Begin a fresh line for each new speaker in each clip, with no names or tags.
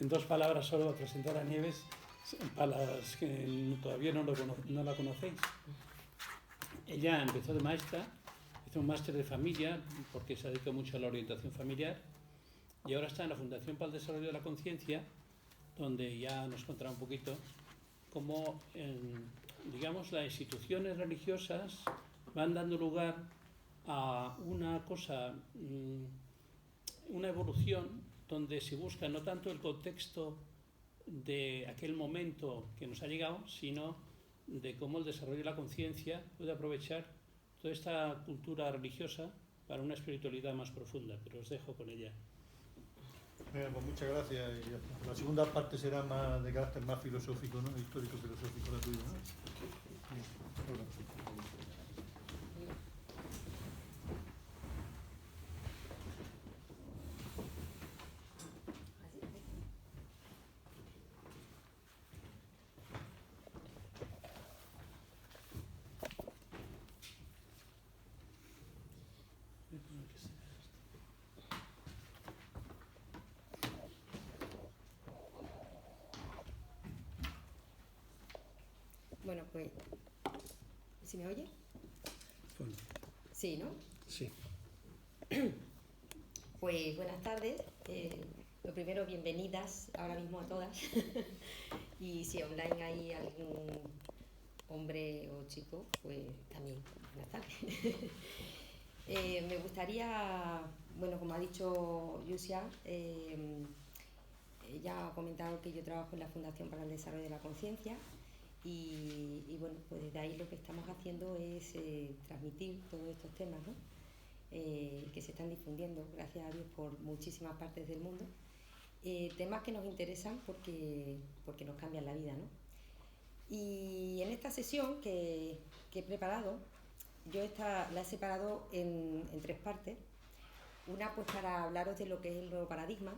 en dos palabras solo presentar a Nieves, para las que todavía no la conocéis. Ella empezó de maestra, hizo un máster de familia, porque se dedica mucho a la orientación familiar, y ahora está en la Fundación para el Desarrollo de la Conciencia, donde ya nos contará un poquito cómo, digamos, las instituciones religiosas van dando lugar a una cosa, una evolución donde se busca no tanto el contexto de aquel momento que nos ha llegado, sino de cómo el desarrollo de la conciencia puede aprovechar toda esta cultura religiosa para una espiritualidad más profunda. Pero os dejo con ella.
Pues muchas gracias. La segunda parte será más de carácter más filosófico, ¿no? Histórico-filosófico la tuya, ¿no? Sí.
Bueno, pues, ¿sí me oye?
Bueno.
Sí, ¿no?
Sí.
Pues buenas tardes. Lo primero, bienvenidas ahora mismo a todas. Y si online hay algún hombre o chico, pues también buenas tardes. Me gustaría, bueno, como ha dicho Yusia, ella ha comentado que yo trabajo en la Fundación para el Desarrollo de la Conciencia. Y bueno, pues desde ahí lo que estamos haciendo es transmitir todos estos temas, ¿no? Que se están difundiendo, gracias a Dios, por muchísimas partes del mundo. Temas que nos interesan porque nos cambian la vida, ¿no? Y en esta sesión que he preparado, yo la he separado en tres partes. Una pues para hablaros de lo que es el nuevo paradigma,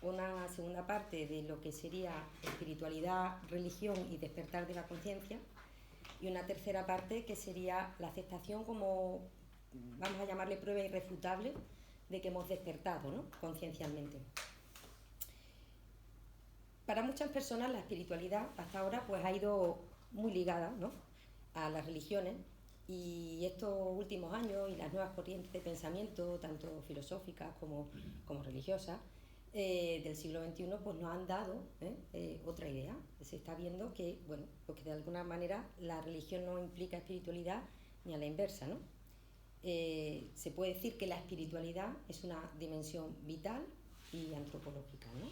una segunda parte de lo que sería espiritualidad, religión y despertar de la conciencia, y una tercera parte que sería la aceptación como, vamos a llamarle, prueba irrefutable de que hemos despertado, ¿no?, conciencialmente. Para muchas personas la espiritualidad hasta ahora pues ha ido muy ligada, ¿no?, a las religiones, y estos últimos años y las nuevas corrientes de pensamiento, tanto filosóficas como religiosas, del siglo XXI, pues nos han dado otra idea. Se está viendo que, bueno, porque de alguna manera la religión no implica espiritualidad ni a la inversa, ¿no? Se puede decir que la espiritualidad es una dimensión vital y antropológica, ¿no?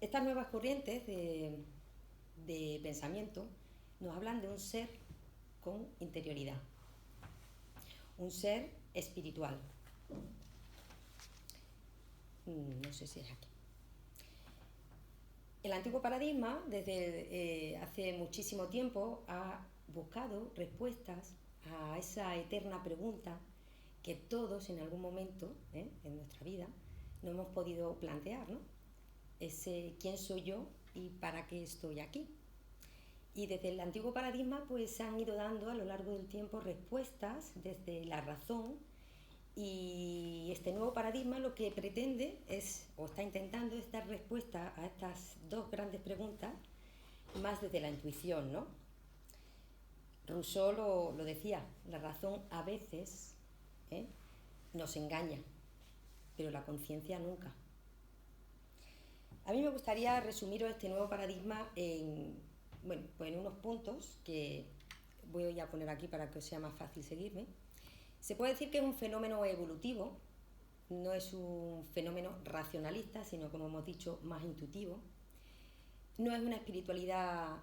Estas nuevas corrientes de pensamiento nos hablan de un ser con interioridad, un ser espiritual. No sé si es aquí. El antiguo paradigma, desde hace muchísimo tiempo, ha buscado respuestas a esa eterna pregunta que todos en algún momento en nuestra vida no hemos podido plantear, ¿no? Ese ¿quién soy yo y para qué estoy aquí? Y desde el antiguo paradigma pues se han ido dando a lo largo del tiempo respuestas desde la razón. Y este nuevo paradigma lo que pretende es, o está intentando, es dar respuesta a estas dos grandes preguntas más desde la intuición, ¿no? Rousseau lo decía, la razón a veces nos engaña, pero la conciencia nunca. A mí me gustaría resumiros este nuevo paradigma en unos puntos que voy a poner aquí para que os sea más fácil seguirme. Se puede decir que es un fenómeno evolutivo, no es un fenómeno racionalista, sino, como hemos dicho, más intuitivo. No es una espiritualidad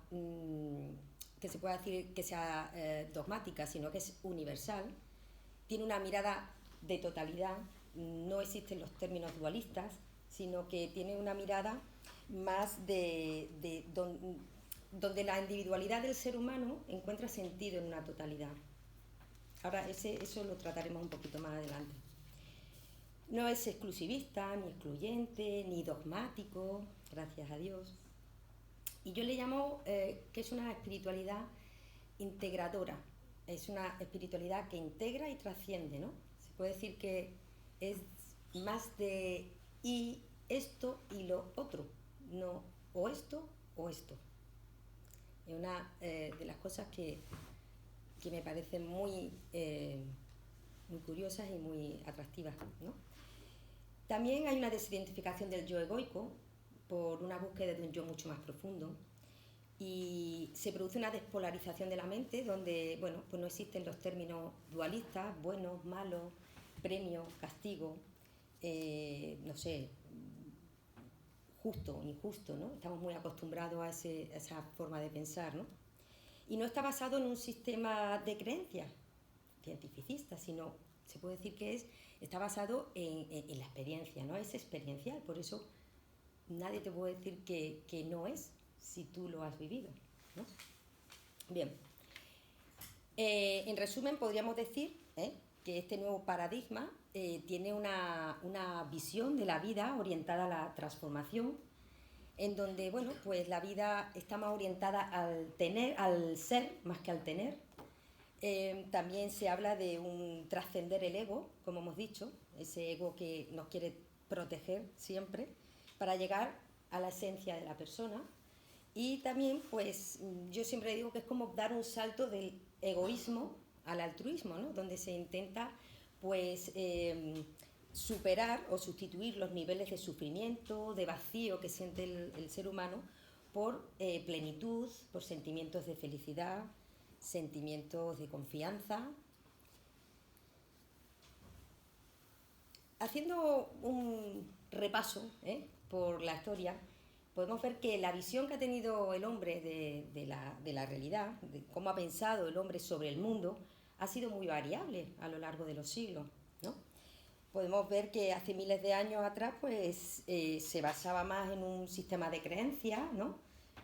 que se pueda decir que sea dogmática, sino que es universal. Tiene una mirada de totalidad, no existen los términos dualistas, sino que tiene una mirada más donde la individualidad del ser humano encuentra sentido en una totalidad. Ahora eso lo trataremos un poquito más adelante. No es exclusivista, ni excluyente, ni dogmático, gracias a Dios. Y yo le llamo que es una espiritualidad integradora, es una espiritualidad que integra y trasciende, ¿no? Se puede decir que es más de y esto esto o esto. Es una de las cosas que me parecen muy curiosas y muy atractivas, ¿no? También hay una desidentificación del yo egoico por una búsqueda de un yo mucho más profundo, y se produce una despolarización de la mente donde, bueno, pues no existen los términos dualistas, buenos, malos, premio, castigo, no sé, justo, injusto, ¿no? Estamos muy acostumbrados a esa forma de pensar, ¿no? Y no está basado en un sistema de creencias cientificista, sino se puede decir que está basado en la experiencia, ¿no? Es experiencial, por eso nadie te puede decir que no es si tú lo has vivido, ¿no? Bien, en resumen podríamos decir que este nuevo paradigma tiene una visión de la vida orientada a la transformación, en donde, bueno, pues la vida está más orientada al ser más que al tener. También se habla de un trascender el ego, como hemos dicho, ese ego que nos quiere proteger siempre, para llegar a la esencia de la persona. Y también, pues, yo siempre digo que es como dar un salto del egoísmo al altruismo, ¿no? Donde se intenta, pues, superar o sustituir los niveles de sufrimiento, de vacío que siente el ser humano por plenitud, por sentimientos de felicidad, sentimientos de confianza. Haciendo un repaso por la historia, podemos ver que la visión que ha tenido el hombre de la realidad, de cómo ha pensado el hombre sobre el mundo, ha sido muy variable a lo largo de los siglos, ¿no? Podemos ver que hace miles de años atrás, pues, se basaba más en un sistema de creencias, ¿no?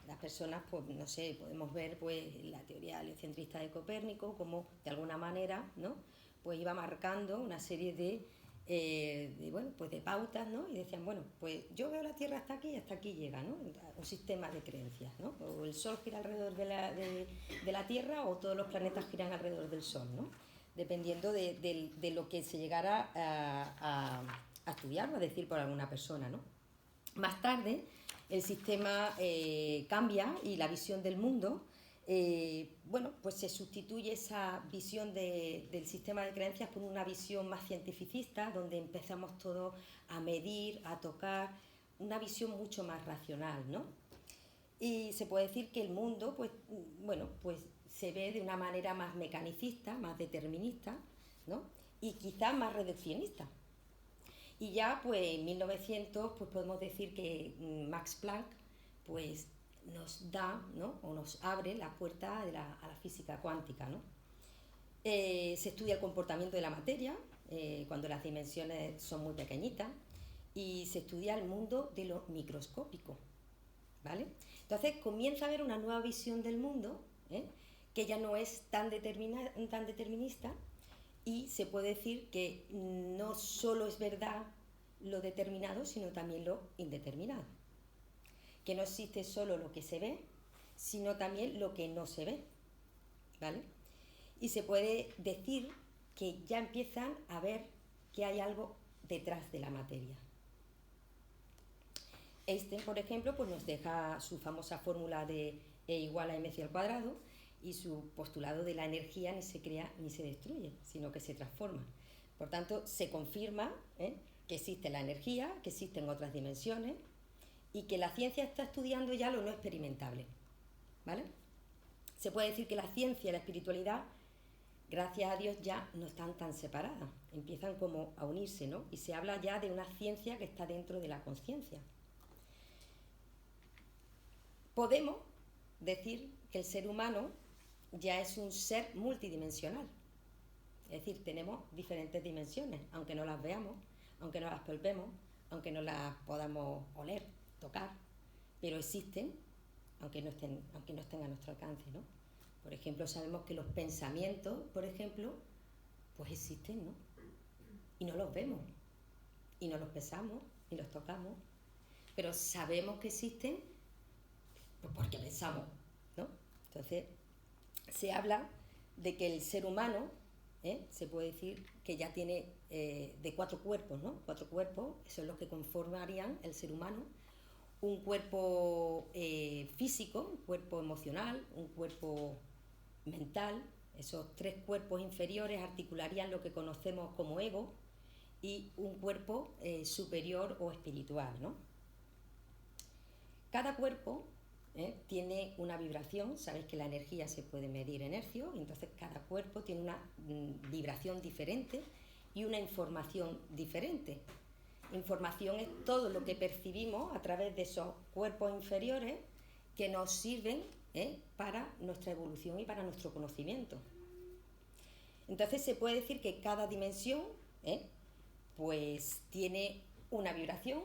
Las personas, pues, no sé, podemos ver, pues, la teoría heliocentrista de Copérnico, como de alguna manera, ¿no? Pues iba marcando una serie de bueno, pues de pautas, ¿no? Y decían, bueno, pues yo veo la Tierra hasta aquí llega, ¿no? Un sistema de creencias, ¿no? O el Sol gira alrededor de la Tierra, o todos los planetas giran alrededor del Sol, ¿no? Dependiendo de lo que se llegara a estudiar o a decir por alguna persona, ¿no? Más tarde, el sistema cambia y la visión del mundo, bueno, pues se sustituye esa visión del sistema de creencias por una visión más cientificista, donde empezamos todos a medir, a tocar, una visión mucho más racional, ¿no? Y se puede decir que el mundo, pues, bueno, pues se ve de una manera más mecanicista, más determinista, ¿no? Y quizás más reduccionista. Y ya, pues, en 1900, pues podemos decir que Max Planck, pues, nos da, ¿no? O nos abre la puerta a la física cuántica, ¿no? Se estudia el comportamiento de la materia cuando las dimensiones son muy pequeñitas, y se estudia el mundo de lo microscópico, ¿vale? Entonces comienza a haber una nueva visión del mundo, que ya no es tan determinista, y se puede decir que no solo es verdad lo determinado, sino también lo indeterminado. Que no existe solo lo que se ve, sino también lo que no se ve, ¿vale? Y se puede decir que ya empiezan a ver que hay algo detrás de la materia. Einstein, por ejemplo, pues nos deja su famosa fórmula de E igual a mc al cuadrado, y su postulado de la energía ni se crea ni se destruye, sino que se transforma. Por tanto, se confirma que existe la energía, que existen otras dimensiones, y que la ciencia está estudiando ya lo no experimentable, ¿vale? Se puede decir que la ciencia y la espiritualidad, gracias a Dios, ya no están tan separadas, empiezan como a unirse, ¿no? Y se habla ya de una ciencia que está dentro de la conciencia. Podemos decir que el ser humano ya es un ser multidimensional, es decir, tenemos diferentes dimensiones, aunque no las veamos, aunque no las palpemos, aunque no las podamos oler, tocar, pero existen, aunque no estén a nuestro alcance, ¿no? Por ejemplo, sabemos que los pensamientos, por ejemplo, pues existen, ¿no? Y no los vemos, y no los pesamos, ni los tocamos, pero sabemos que existen pues porque pensamos, ¿no? Entonces, se habla de que el ser humano, se puede decir que ya tiene de 4 cuerpos, ¿no? 4 cuerpos, son los que conformarían el ser humano. un cuerpo físico, un cuerpo emocional, un cuerpo mental. Esos tres cuerpos inferiores articularían lo que conocemos como ego, y un cuerpo superior o espiritual, ¿no? Cada cuerpo tiene una vibración. Sabéis que la energía se puede medir en hercios, entonces cada cuerpo tiene una vibración diferente y una información diferente. Información es todo lo que percibimos a través de esos cuerpos inferiores que nos sirven para nuestra evolución y para nuestro conocimiento. Entonces se puede decir que cada dimensión pues tiene una vibración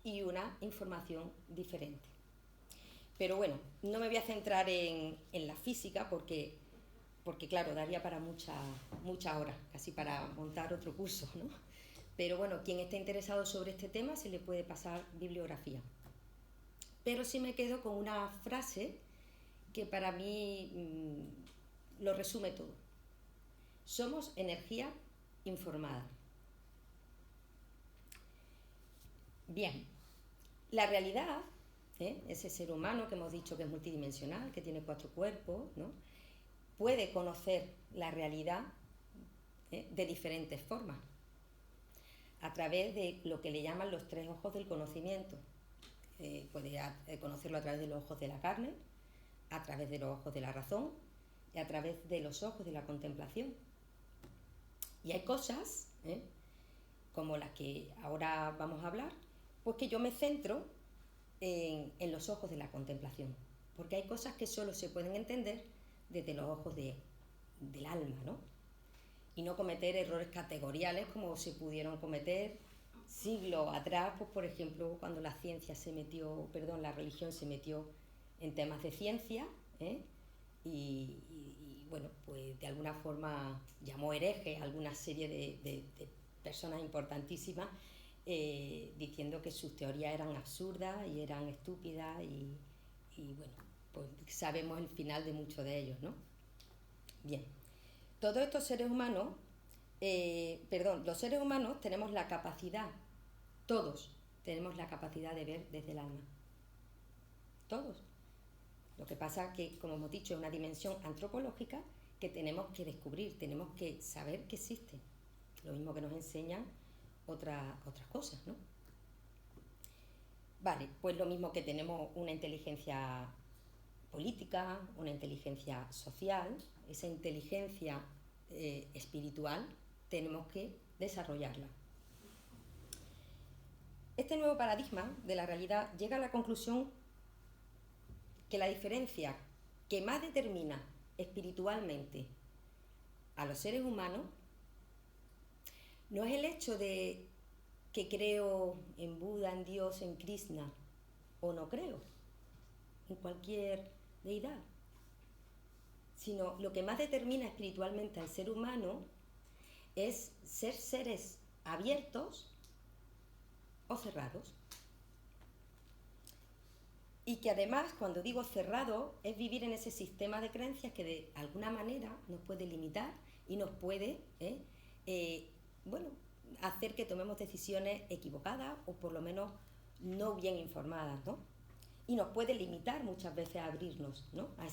y una información diferente. Pero bueno, no me voy a centrar en la física porque claro, daría para muchas horas, casi para montar otro curso, ¿no? Pero bueno, quien esté interesado sobre este tema se le puede pasar bibliografía. Pero sí me quedo con una frase que para mí lo resume todo. Somos energía informada. Bien, la realidad, ese ser humano que hemos dicho que es multidimensional, que tiene 4 cuerpos, ¿no?, puede conocer la realidad de diferentes formas, a través de lo que le llaman los 3 ojos del conocimiento. Puede conocerlo a través de los ojos de la carne, a través de los ojos de la razón y a través de los ojos de la contemplación. Y hay cosas, como las que ahora vamos a hablar, pues que yo me centro en los ojos de la contemplación, porque hay cosas que solo se pueden entender desde los ojos del alma, ¿no? Y no cometer errores categoriales como se pudieron cometer siglos atrás, pues por ejemplo cuando la religión se metió en temas de ciencia, y bueno, pues de alguna forma llamó herejes a alguna serie de personas importantísimas, diciendo que sus teorías eran absurdas y eran estúpidas, y bueno, pues sabemos el final de muchos de ellos, ¿no? Bien, todos estos seres humanos, los seres humanos tenemos la capacidad, todos tenemos la capacidad de ver desde el alma. Todos. Lo que pasa es que, como hemos dicho, es una dimensión antropológica que tenemos que descubrir, tenemos que saber que existe. Lo mismo que nos enseñan otras cosas, ¿no? Vale, pues lo mismo que tenemos una inteligencia política, una inteligencia social, esa inteligencia espiritual tenemos que desarrollarla. Este nuevo paradigma de la realidad llega a la conclusión que la diferencia que más determina espiritualmente a los seres humanos no es el hecho de que creo en Buda, en Dios, en Krishna, o no creo en cualquier deidad, sino lo que más determina espiritualmente al ser humano es ser seres abiertos o cerrados. Y que además, cuando digo cerrado, es vivir en ese sistema de creencias que de alguna manera nos puede limitar y nos puede hacer que tomemos decisiones equivocadas o por lo menos no bien informadas, ¿no? Y nos puede limitar muchas veces a abrirnos, ¿no?, a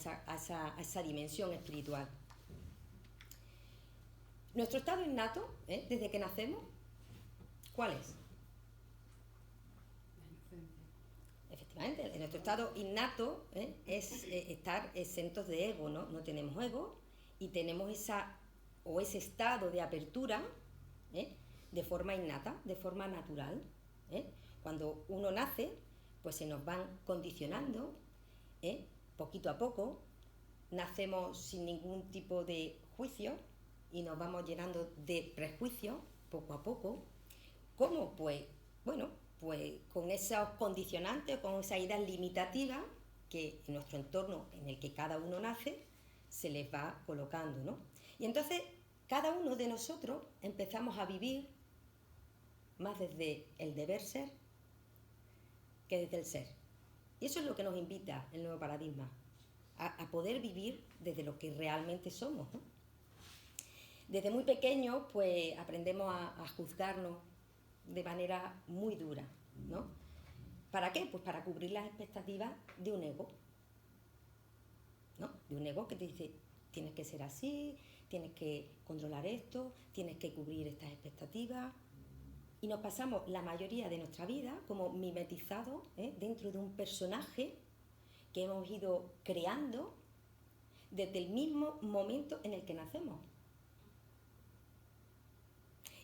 esa dimensión espiritual. Nuestro estado innato, desde que nacemos, ¿cuál es? Efectivamente, nuestro estado innato es estar exentos de ego, ¿no? No tenemos ego y tenemos ese estado de apertura de forma innata, de forma natural. Cuando uno nace, pues se nos van condicionando poquito a poco, nacemos sin ningún tipo de juicio y nos vamos llenando de prejuicios poco a poco. ¿Cómo? Pues con esos condicionantes, con esas ideas limitativas que en nuestro entorno en el que cada uno nace se les va colocando, ¿no? Y entonces cada uno de nosotros empezamos a vivir más desde el deber ser que desde el ser. Y eso es lo que nos invita el nuevo paradigma, a poder vivir desde lo que realmente somos, ¿no? Desde muy pequeños, pues aprendemos a juzgarnos de manera muy dura, ¿no? ¿Para qué? Pues para cubrir las expectativas de un ego, ¿no? De un ego que te dice, tienes que ser así, tienes que controlar esto, tienes que cubrir estas expectativas. Y nos pasamos la mayoría de nuestra vida como mimetizados dentro de un personaje que hemos ido creando desde el mismo momento en el que nacemos.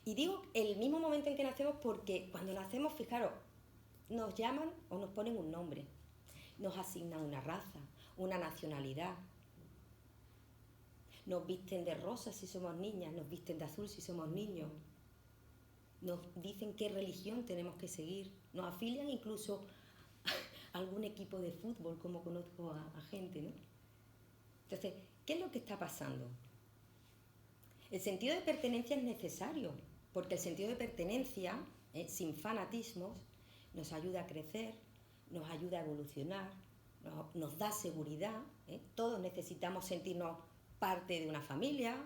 Y digo el mismo momento en que nacemos porque cuando nacemos, fijaros, nos llaman o nos ponen un nombre, nos asignan una raza, una nacionalidad, nos visten de rosa si somos niñas, nos visten de azul si somos niños, nos dicen qué religión tenemos que seguir, nos afilian incluso a algún equipo de fútbol, como conozco a gente, ¿no? Entonces, ¿qué es lo que está pasando? El sentido de pertenencia es necesario, porque el sentido de pertenencia, sin fanatismos, nos ayuda a crecer, nos ayuda a evolucionar, nos da seguridad. Todos necesitamos sentirnos parte de una familia,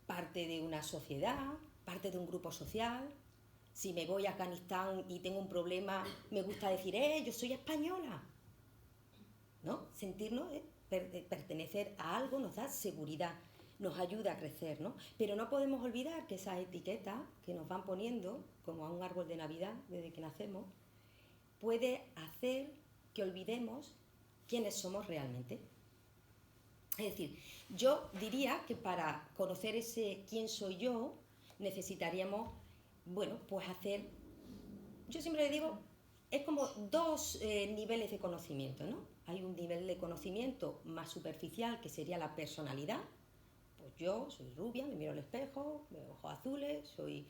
parte de una sociedad, parte de un grupo social. Si me voy a Afganistán y tengo un problema, me gusta decir, yo soy española, ¿no? Sentirnos, pertenecer a algo nos da seguridad, nos ayuda a crecer, ¿no? Pero no podemos olvidar que esas etiquetas que nos van poniendo, como a un árbol de Navidad desde que nacemos, puede hacer que olvidemos quiénes somos realmente. Es decir, yo diría que para conocer ese quién soy yo, necesitaríamos, bueno, pues hacer, yo siempre le digo, es como dos niveles de conocimiento, ¿no? Hay un nivel de conocimiento más superficial, que sería la personalidad. Pues yo soy rubia, me miro al espejo, veo ojos azules, soy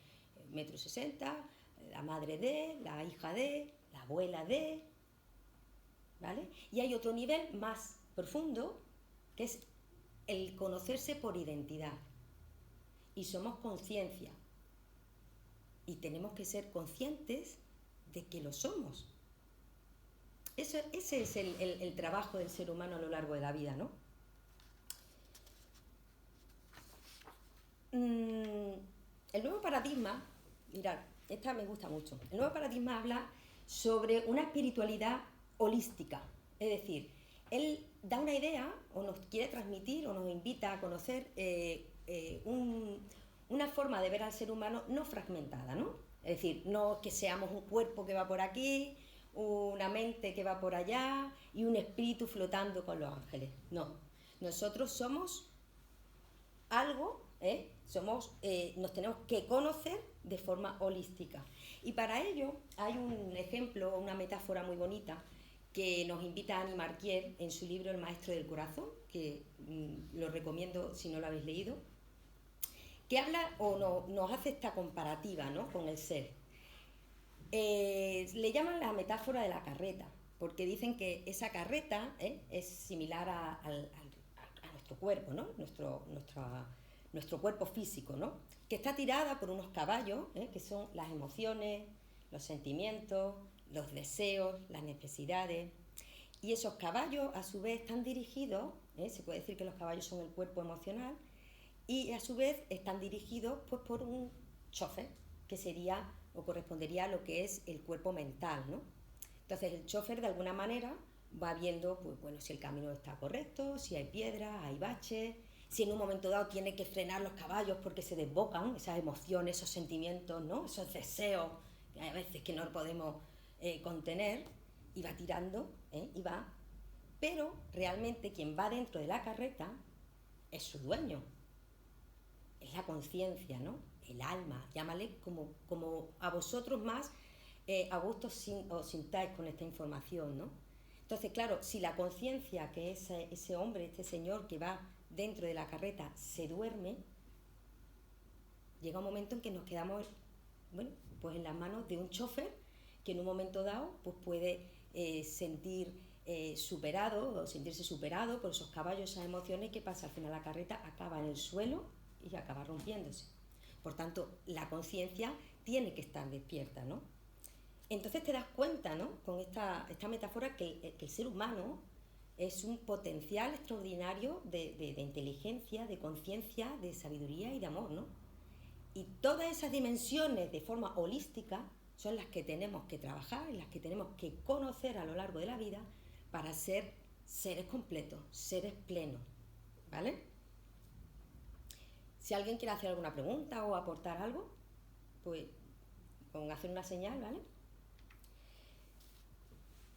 1,60 m, la madre de, la hija de, la abuela de, ¿vale? Y hay otro nivel más profundo, que es el conocerse por identidad. Y somos conciencia. Y tenemos que ser conscientes de que lo somos. Ese es el trabajo del ser humano a lo largo de la vida, ¿no? El nuevo paradigma, mirad, esta me gusta mucho. El nuevo paradigma habla sobre una espiritualidad holística. Es decir, él da una idea, o nos quiere transmitir, o nos invita a conocer una forma de ver al ser humano no fragmentada, ¿no? Es decir, no que seamos un cuerpo que va por aquí, una mente que va por allá y un espíritu flotando con los ángeles. No, nosotros somos algo, nos tenemos que conocer de forma holística. Y para ello hay un ejemplo, una metáfora muy bonita que nos invita Annie Marquier en su libro El Maestro del Corazón, que lo recomiendo si no lo habéis leído, que habla o nos hace esta comparativa, ¿no?, con el ser. Le llaman la metáfora de la carreta, porque dicen que esa carreta es similar a nuestro cuerpo, ¿no?, nuestro cuerpo físico, ¿no?, que está tirada por unos caballos, que son las emociones, los sentimientos, los deseos, las necesidades. Y esos caballos, a su vez, están dirigidos, se puede decir que los caballos son el cuerpo emocional, y a su vez están dirigidos pues, por un chofer, que sería o correspondería a lo que es el cuerpo mental, ¿no? Entonces el chofer de alguna manera va viendo pues, bueno, si el camino está correcto, si hay piedras, hay baches, si en un momento dado tiene que frenar los caballos porque se desbocan esas emociones, esos sentimientos, ¿no?, esos deseos que hay a veces que no podemos contener, y va tirando, y va, pero realmente quien va dentro de la carreta es su dueño, es la conciencia, ¿no?, el alma, llámale como a vosotros más a gusto os sintáis con esta información, ¿no? Entonces, claro, si la conciencia, que es ese hombre, este señor que va dentro de la carreta, se duerme, llega un momento en que nos quedamos, bueno, pues en las manos de un chofer que en un momento dado pues puede sentirse superado por esos caballos, esas emociones. ¿Qué pasa? Al final la carreta acaba en el suelo y acaba rompiéndose. Por tanto, la conciencia tiene que estar despierta, ¿no? Entonces te das cuenta, ¿no?, con esta metáfora que el ser humano es un potencial extraordinario de inteligencia, de conciencia, de sabiduría y de amor, ¿no? Y todas esas dimensiones de forma holística son las que tenemos que trabajar, las que tenemos que conocer a lo largo de la vida para ser seres completos, seres plenos, ¿vale? Si alguien quiere hacer alguna pregunta o aportar algo, pues con hacer una señal, ¿vale?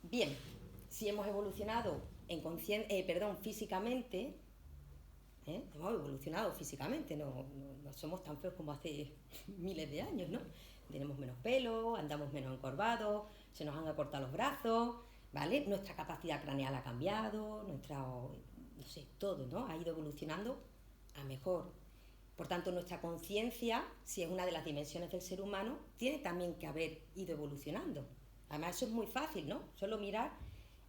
Bien, si hemos evolucionado físicamente, hemos evolucionado físicamente, no somos tan feos como hace miles de años, ¿no? Tenemos menos pelo, andamos menos encorvados, se nos han acortado los brazos, ¿vale? Nuestra capacidad craneal ha cambiado, todo, ¿no? Ha ido evolucionando a mejor. Por tanto, nuestra conciencia, si es una de las dimensiones del ser humano, tiene también que haber ido evolucionando. Además, eso es muy fácil, ¿no? Solo mirar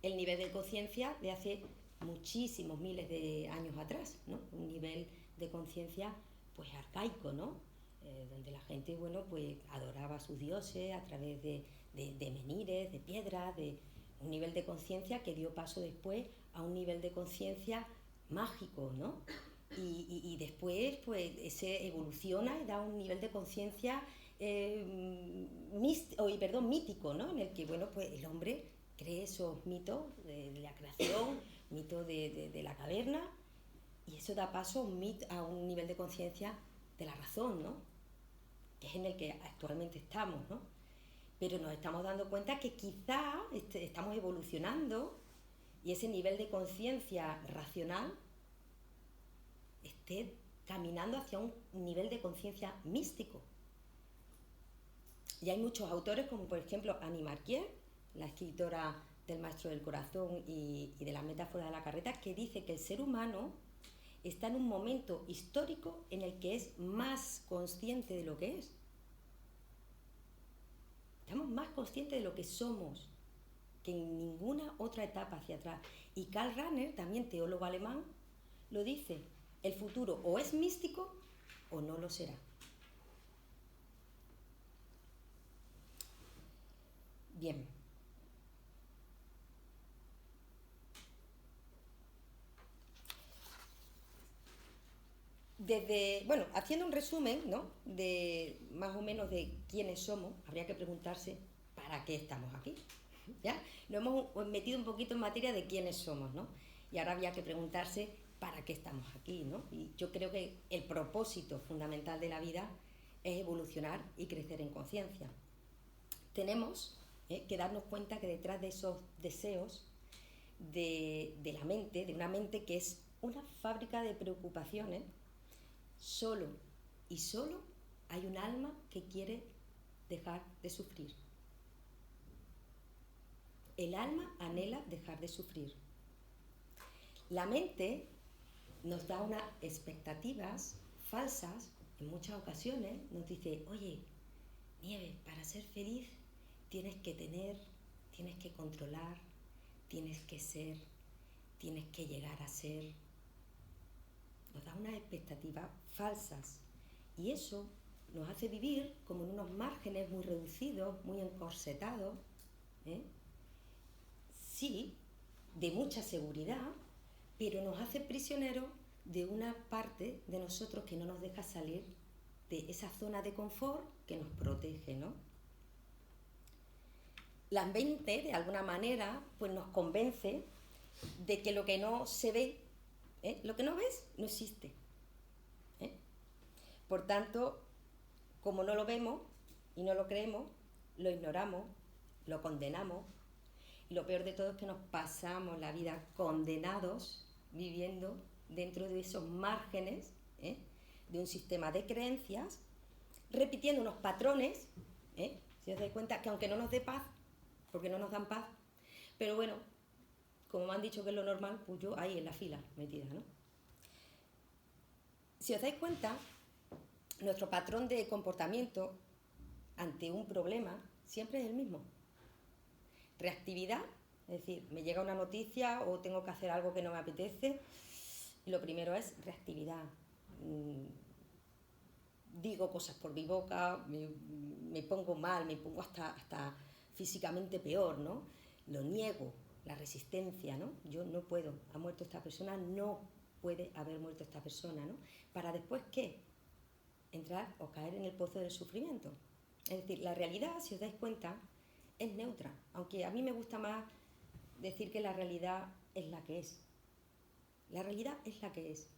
el nivel de conciencia de hace muchísimos miles de años atrás, ¿no? Un nivel de conciencia, pues, arcaico, ¿no? Donde la gente, bueno, pues, adoraba a sus dioses a través de menires, de piedras, de un nivel de conciencia que dio paso después a un nivel de conciencia mágico, ¿no? Y después, pues, se evoluciona y da un nivel de conciencia mítico, ¿no? En el que, bueno, pues el hombre cree esos mitos de la creación, mitos de la caverna, y eso da paso a un nivel de conciencia de la razón, ¿no? Que es en el que actualmente estamos, ¿no? Pero nos estamos dando cuenta que quizá estamos evolucionando y ese nivel de conciencia racional esté caminando hacia un nivel de conciencia místico. Y hay muchos autores, como por ejemplo Annie Marquier, la escritora del Maestro del Corazón y de las metáforas de la carreta, que dice que el ser humano está en un momento histórico en el que es más consciente de lo que es. Estamos más conscientes de lo que somos que en ninguna otra etapa hacia atrás. Y Karl Rahner, también teólogo alemán, lo dice: el futuro o es místico o no lo será. Bien. Haciendo un resumen, ¿no?, de más o menos de quiénes somos, habría que preguntarse ¿para qué estamos aquí? ¿Ya? Lo hemos metido un poquito en materia de quiénes somos, ¿no? Y ahora habría que preguntarse ¿para qué estamos aquí?, ¿no? Y yo creo que el propósito fundamental de la vida es evolucionar y crecer en conciencia. Tenemos que darnos cuenta que detrás de esos deseos de la mente, de una mente que es una fábrica de preocupaciones, solo hay un alma que quiere dejar de sufrir. El alma anhela dejar de sufrir. La mente nos da unas expectativas falsas, en muchas ocasiones nos dice: oye, Nieves, para ser feliz tienes que tener, tienes que controlar, tienes que ser, tienes que llegar a ser. Nos da unas expectativas falsas y eso nos hace vivir como en unos márgenes muy reducidos, muy encorsetados, sí, de mucha seguridad, pero nos hace prisioneros de una parte de nosotros que no nos deja salir de esa zona de confort que nos protege, ¿no? La mente, de alguna manera, pues nos convence de que lo que no se ve, lo que no ves, no existe. Por tanto, como no lo vemos y no lo creemos, lo ignoramos, lo condenamos, y lo peor de todo es que nos pasamos la vida condenados, viviendo dentro de esos márgenes, de un sistema de creencias, repitiendo unos patrones, si os dais cuenta que aunque no nos dé paz, porque no nos dan paz, pero bueno, como me han dicho que es lo normal, pues yo ahí en la fila metida, ¿no? Si os dais cuenta, nuestro patrón de comportamiento ante un problema siempre es el mismo. Reactividad, es decir, me llega una noticia o tengo que hacer algo que no me apetece, y lo primero es reactividad. Digo cosas por mi boca, me pongo mal, me pongo hasta físicamente peor, ¿no? Lo niego, la resistencia, ¿no? Yo no puedo, ha muerto esta persona, no puede haber muerto esta persona, ¿no? Para después, ¿qué? Entrar o caer en el pozo del sufrimiento. Es decir, la realidad, si os dais cuenta, es neutra, aunque a mí me gusta más decir que la realidad es la que es. La realidad es la que es.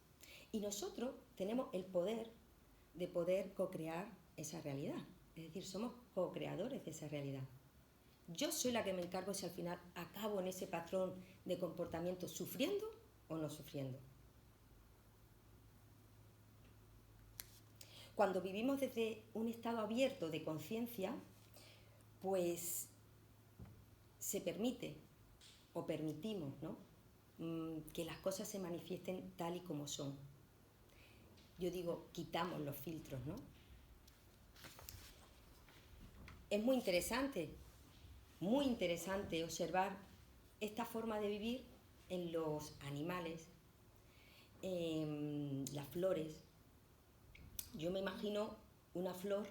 Y nosotros tenemos el poder de poder co-crear esa realidad. Es decir, somos co-creadores de esa realidad. Yo soy la que me encargo si al final acabo en ese patrón de comportamiento sufriendo o no sufriendo. Cuando vivimos desde un estado abierto de conciencia, pues se permite o permitimos, ¿no?, que las cosas se manifiesten tal y como son. Yo digo, quitamos los filtros, ¿no? Es muy interesante observar esta forma de vivir en los animales, en las flores. Yo me imagino una flor,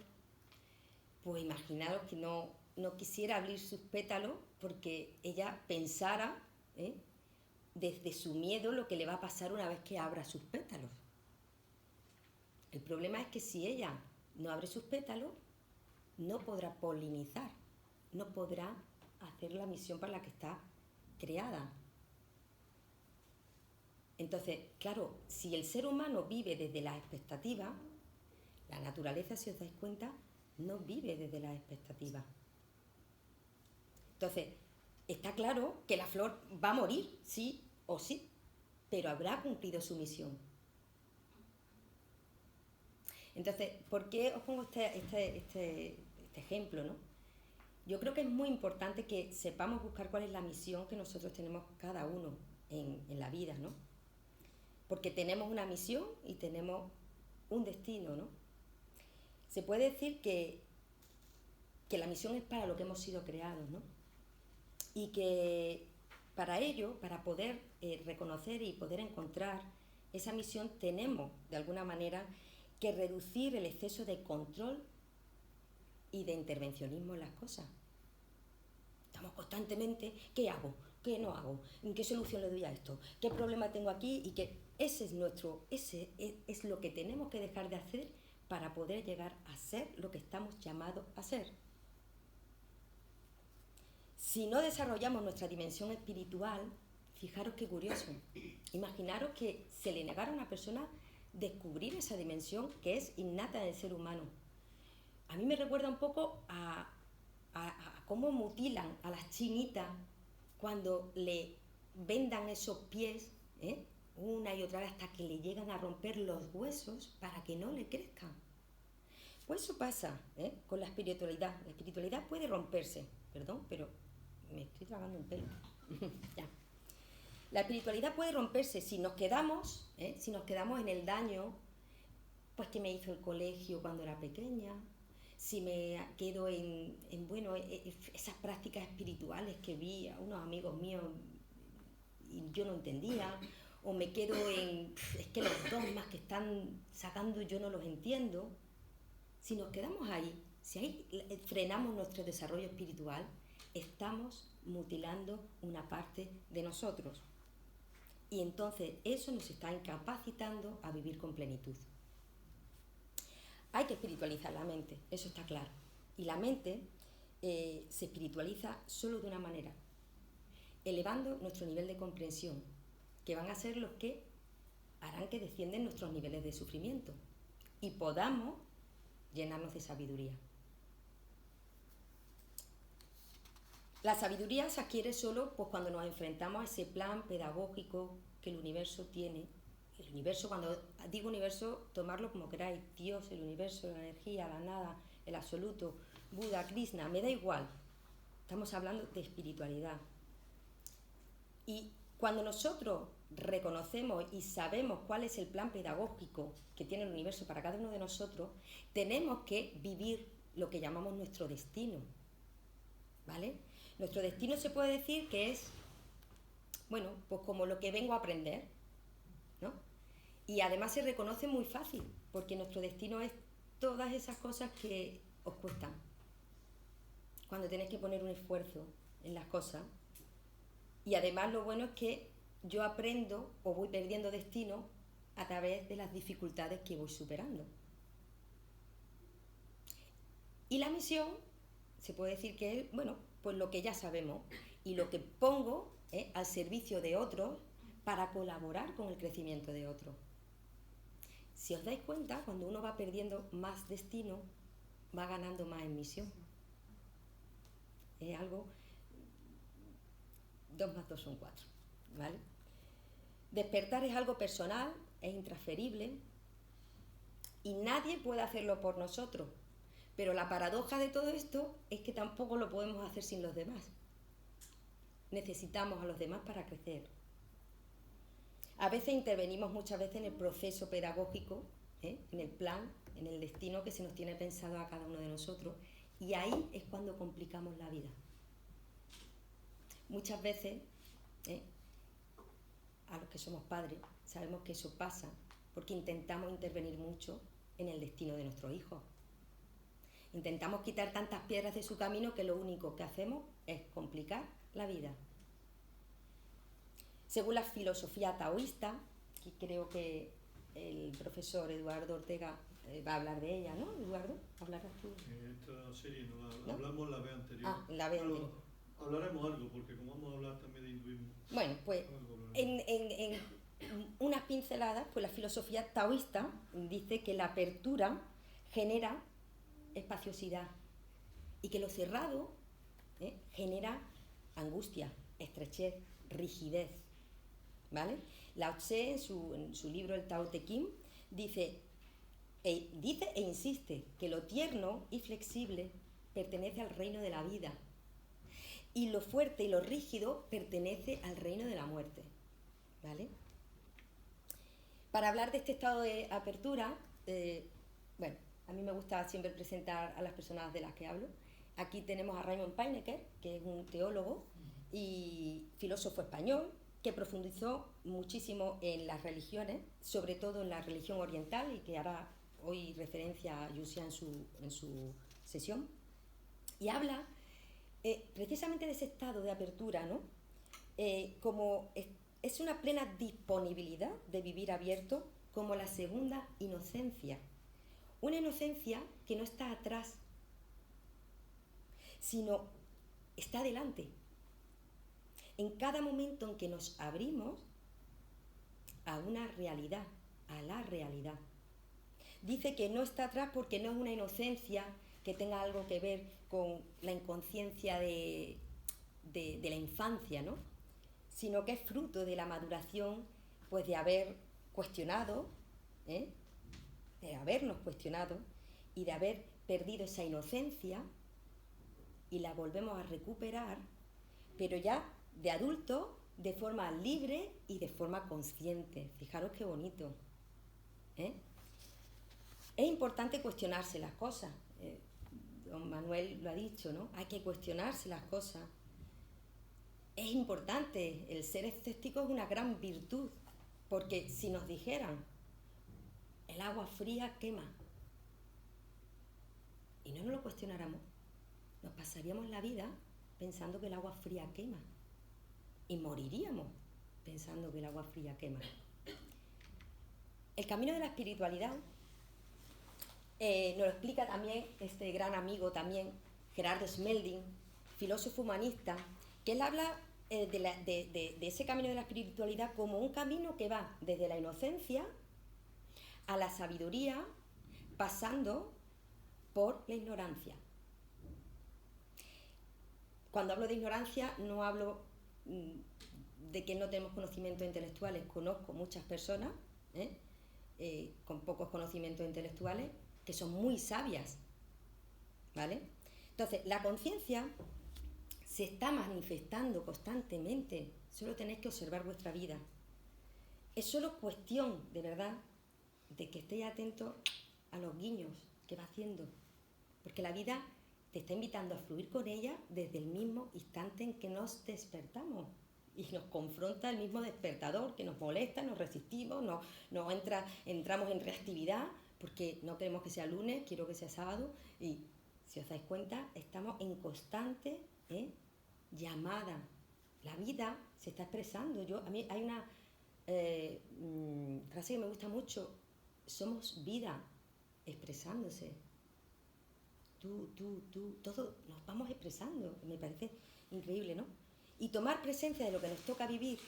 pues imaginaros que no quisiera abrir sus pétalos porque ella pensara, desde su miedo, lo que le va a pasar una vez que abra sus pétalos. El problema es que si ella no abre sus pétalos, no podrá polinizar, no podrá hacer la misión para la que está creada. Entonces, claro, si el ser humano vive desde las expectativas, la naturaleza, si os dais cuenta, no vive desde las expectativas. Entonces, está claro que la flor va a morir, sí o sí, pero habrá cumplido su misión. Entonces, ¿por qué os pongo este ejemplo, ¿no? Yo creo que es muy importante que sepamos buscar cuál es la misión que nosotros tenemos cada uno en la vida, ¿no? Porque tenemos una misión y tenemos un destino, ¿no? Se puede decir que la misión es para lo que hemos sido creados, ¿no? Y que para ello, para poder reconocer y poder encontrar esa misión, tenemos, de alguna manera, que reducir el exceso de control y de intervencionismo en las cosas. Estamos constantemente, ¿qué hago? ¿Qué no hago? ¿Qué solución le doy a esto? ¿Qué problema tengo aquí? Y que ese es lo que tenemos que dejar de hacer para poder llegar a ser lo que estamos llamados a ser. Si no desarrollamos nuestra dimensión espiritual, fijaros qué curioso. Imaginaros que se le negara a una persona descubrir esa dimensión que es innata del ser humano. A mí me recuerda un poco a cómo mutilan a las chinitas cuando le vendan esos pies, una y otra vez hasta que le llegan a romper los huesos para que no le crezcan. Pues eso pasa con la espiritualidad. La espiritualidad puede romperse, perdón, pero me estoy tragando un pelo. Ya. La espiritualidad puede romperse si nos quedamos en el daño, pues que me hizo el colegio cuando era pequeña, si me quedo en esas prácticas espirituales que vi a unos amigos míos y yo no entendía, o me quedo en, es que los dogmas que están sacando yo no los entiendo. Si nos quedamos ahí, si ahí frenamos nuestro desarrollo espiritual, estamos mutilando una parte de nosotros. Y entonces eso nos está incapacitando a vivir con plenitud. Hay que espiritualizar la mente, eso está claro. Y la mente se espiritualiza solo de una manera, elevando nuestro nivel de comprensión, que van a ser los que harán que desciendan nuestros niveles de sufrimiento y podamos llenarnos de sabiduría. La sabiduría se adquiere solo pues, cuando nos enfrentamos a ese plan pedagógico que el universo tiene. El universo, cuando digo universo, tomarlo como queráis, Dios, el universo, la energía, la nada, el absoluto, Buda, Krishna, me da igual. Estamos hablando de espiritualidad. Y cuando nosotros reconocemos y sabemos cuál es el plan pedagógico que tiene el universo para cada uno de nosotros, tenemos que vivir lo que llamamos nuestro destino, ¿vale? Nuestro destino se puede decir que es, bueno, pues como lo que vengo a aprender, ¿no? Y además se reconoce muy fácil, porque nuestro destino es todas esas cosas que os cuestan. Cuando tenéis que poner un esfuerzo en las cosas. Y además lo bueno es que yo aprendo o voy perdiendo destino a través de las dificultades que voy superando. Y la misión, se puede decir que es, bueno, pues lo que ya sabemos y lo que pongo al servicio de otros para colaborar con el crecimiento de otros. Si os dais cuenta, cuando uno va perdiendo más destino, va ganando más en misión. Es algo... 2 más 2 son 4, ¿vale? Despertar es algo personal, es intransferible y nadie puede hacerlo por nosotros. Pero la paradoja de todo esto es que tampoco lo podemos hacer sin los demás. Necesitamos a los demás para crecer. A veces intervenimos muchas veces en el proceso pedagógico, en el plan, en el destino que se nos tiene pensado a cada uno de nosotros, y ahí es cuando complicamos la vida. Muchas veces, a los que somos padres, sabemos que eso pasa porque intentamos intervenir mucho en el destino de nuestros hijos. Intentamos quitar tantas piedras de su camino que lo único que hacemos es complicar la vida. Según la filosofía taoísta, que creo que el profesor Eduardo Ortega va a hablar de ella, ¿no, Eduardo? ¿Hablarás tú?
Esta serie
¿No?
hablamos la vez anterior.
Ah, la vez anterior.
Hablaremos algo, porque como vamos a hablar también de hinduismo.
Bueno, pues en unas pinceladas, pues la filosofía taoísta dice que la apertura genera espaciosidad y que lo cerrado genera angustia, estrechez, rigidez, ¿vale? Lao Tse en su libro El Tao Te Ching dice e insiste que lo tierno y flexible pertenece al reino de la vida y lo fuerte y lo rígido pertenece al reino de la muerte, ¿vale? Para hablar de este estado de apertura, bueno, a mí me gusta siempre presentar a las personas de las que hablo. Aquí tenemos a Raymond Peinecker, que es un teólogo y filósofo español, que profundizó muchísimo en las religiones, sobre todo en la religión oriental, y que hará hoy referencia a Yuxia en su sesión. Y habla precisamente de ese estado de apertura, ¿no? Como es una plena disponibilidad de vivir abierto, como la segunda inocencia. Una inocencia que no está atrás, sino está delante. En cada momento en que nos abrimos a una realidad, a la realidad. Dice que no está atrás porque no es una inocencia que tenga algo que ver con la inconsciencia de la infancia, ¿no? Sino que es fruto de la maduración, pues de haber cuestionado, de habernos cuestionado y de haber perdido esa inocencia y la volvemos a recuperar, pero ya de adulto, de forma libre y de forma consciente. Fijaros qué bonito. Es importante cuestionarse las cosas. Don Manuel lo ha dicho, ¿no? Hay que cuestionarse las cosas. Es importante, el ser escéptico es una gran virtud, porque si nos dijeran, el agua fría quema, y no nos lo cuestionáramos, nos pasaríamos la vida pensando que el agua fría quema, y moriríamos pensando que el agua fría quema. El camino de la espiritualidad nos lo explica también este gran amigo también, Gerardo Smelding, filósofo humanista, que él habla de ese camino de la espiritualidad como un camino que va desde la inocencia a la sabiduría, pasando por la ignorancia. Cuando hablo de ignorancia no hablo de que no tenemos conocimientos intelectuales. Conozco muchas personas con pocos conocimientos intelectuales que son muy sabias, ¿vale? Entonces, la conciencia se está manifestando constantemente. Solo tenéis que observar vuestra vida. Es solo cuestión, de verdad, de que estéis atentos a los guiños que va haciendo. Porque la vida te está invitando a fluir con ella desde el mismo instante en que nos despertamos. Y nos confronta el mismo despertador, que nos molesta, nos resistimos, entramos en reactividad, porque no queremos que sea lunes, quiero que sea sábado. Y si os dais cuenta, estamos en constante llamada. La vida se está expresando. A mí hay una frase que me gusta mucho: somos vida expresándose. tú, todo nos vamos expresando. Me parece increíble, ¿no? Y tomar presencia de lo que nos toca vivir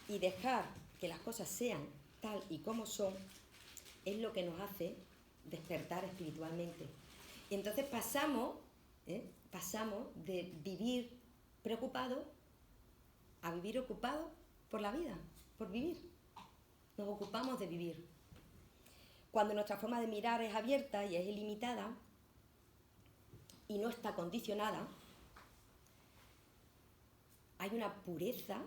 y dejar que las cosas sean tal y como son, es lo que nos hace despertar espiritualmente. Y entonces pasamos de vivir preocupado a vivir ocupado por la vida, por vivir. Nos ocupamos de vivir. Cuando nuestra forma de mirar es abierta y es ilimitada y no está condicionada, hay una pureza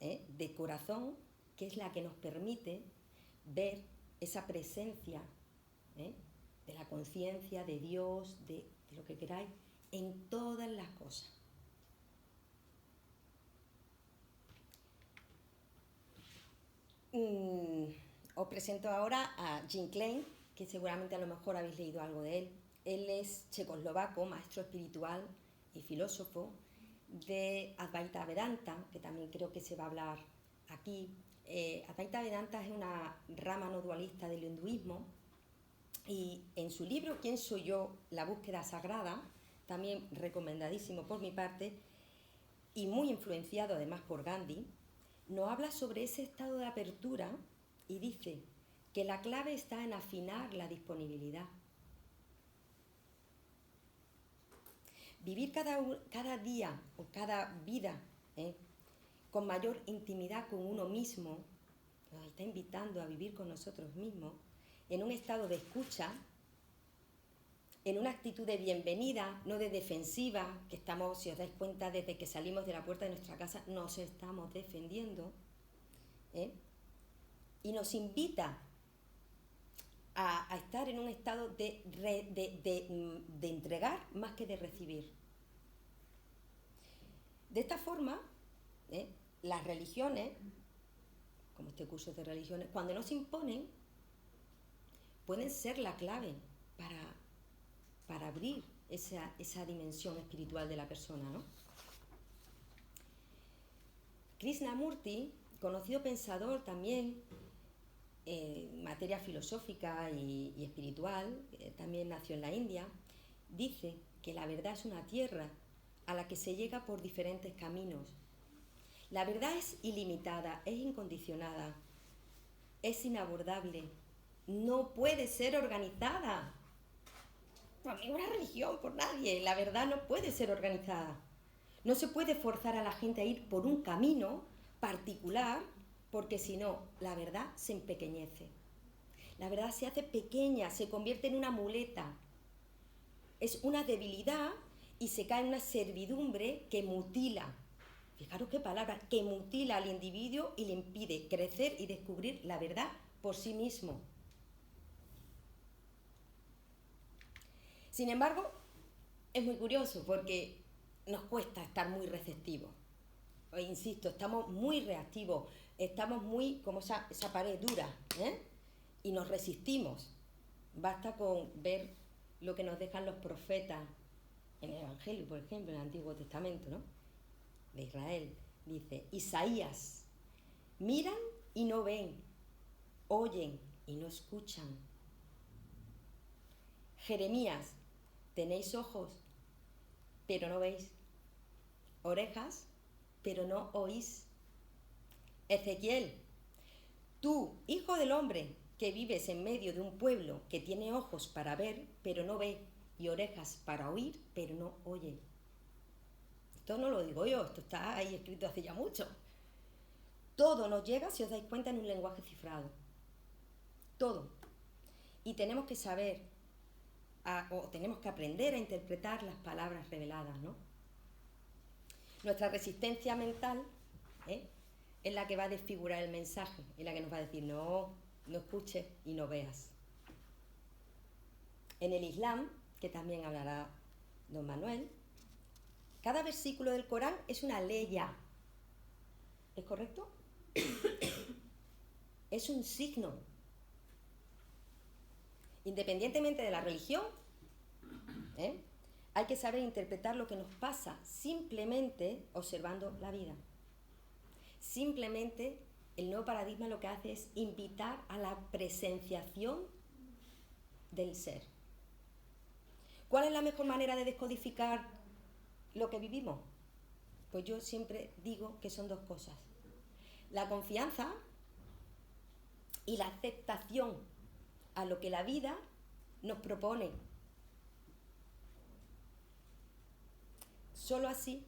de corazón que es la que nos permite ver esa presencia de la conciencia, de Dios, de lo que queráis, en todas las cosas. Os presento ahora a Jim Klein, que seguramente a lo mejor habéis leído algo de él. Él es checoslovaco, maestro espiritual y filósofo de Advaita Vedanta, que también creo que se va a hablar aquí. Advaita Vedanta es una rama no dualista del hinduismo, y en su libro ¿Quién soy yo? La búsqueda sagrada, también recomendadísimo por mi parte, y muy influenciado además por Gandhi, nos habla sobre ese estado de apertura y dice que la clave está en afinar la disponibilidad. Vivir cada día o cada vida con mayor intimidad con uno mismo, nos está invitando a vivir con nosotros mismos, en un estado de escucha, en una actitud de bienvenida, no de defensiva, que estamos, si os dais cuenta, desde que salimos de la puerta de nuestra casa nos estamos defendiendo, y nos invita a estar en un estado de entregar más que de recibir. De esta forma, las religiones, como este curso de religiones, cuando nos imponen, pueden ser la clave para abrir esa dimensión espiritual de la persona, ¿no? Krishnamurti, conocido pensador también en materia filosófica y espiritual, también nació en la India, dice que la verdad es una tierra a la que se llega por diferentes caminos. La verdad es ilimitada, es incondicionada, es inabordable, no puede ser organizada por ninguna religión, por nadie. La verdad no puede ser organizada. No se puede forzar a la gente a ir por un camino particular, porque si no, la verdad se empequeñece. La verdad se hace pequeña, se convierte en una muleta. Es una debilidad y se cae en una servidumbre que mutila. Fijaros qué palabra, que mutila al individuo y le impide crecer y descubrir la verdad por sí mismo. Sin embargo, es muy curioso porque nos cuesta estar muy receptivos. Insisto, estamos muy reactivos, estamos muy como esa pared dura, y nos resistimos. Basta con ver lo que nos dejan los profetas en el Evangelio, por ejemplo, en el Antiguo Testamento, ¿no? De Israel. Dice, Isaías, miran y no ven, oyen y no escuchan. Jeremías, tenéis ojos, pero no veis, orejas, pero no oís. Ezequiel, tú, hijo del hombre, que vives en medio de un pueblo que tiene ojos para ver, pero no ve, y orejas para oír, pero no oye. Esto no lo digo yo, esto está ahí escrito hace ya mucho. Todo nos llega, si os dais cuenta, en un lenguaje cifrado. Todo. Y tenemos que saber, o tenemos que aprender a interpretar las palabras reveladas, ¿no? Nuestra resistencia mental es la que va a desfigurar el mensaje, es la que nos va a decir, no escuches y no veas. En el Islam, que también hablará don Manuel, cada versículo del Corán es una leya. ¿Es correcto? Es un signo. Independientemente de la religión, hay que saber interpretar lo que nos pasa simplemente observando la vida. Simplemente el nuevo paradigma lo que hace es invitar a la presenciación del ser. ¿Cuál es la mejor manera de descodificar lo que vivimos? Pues yo siempre digo que son dos cosas. La confianza y la aceptación a lo que la vida nos propone. Solo así,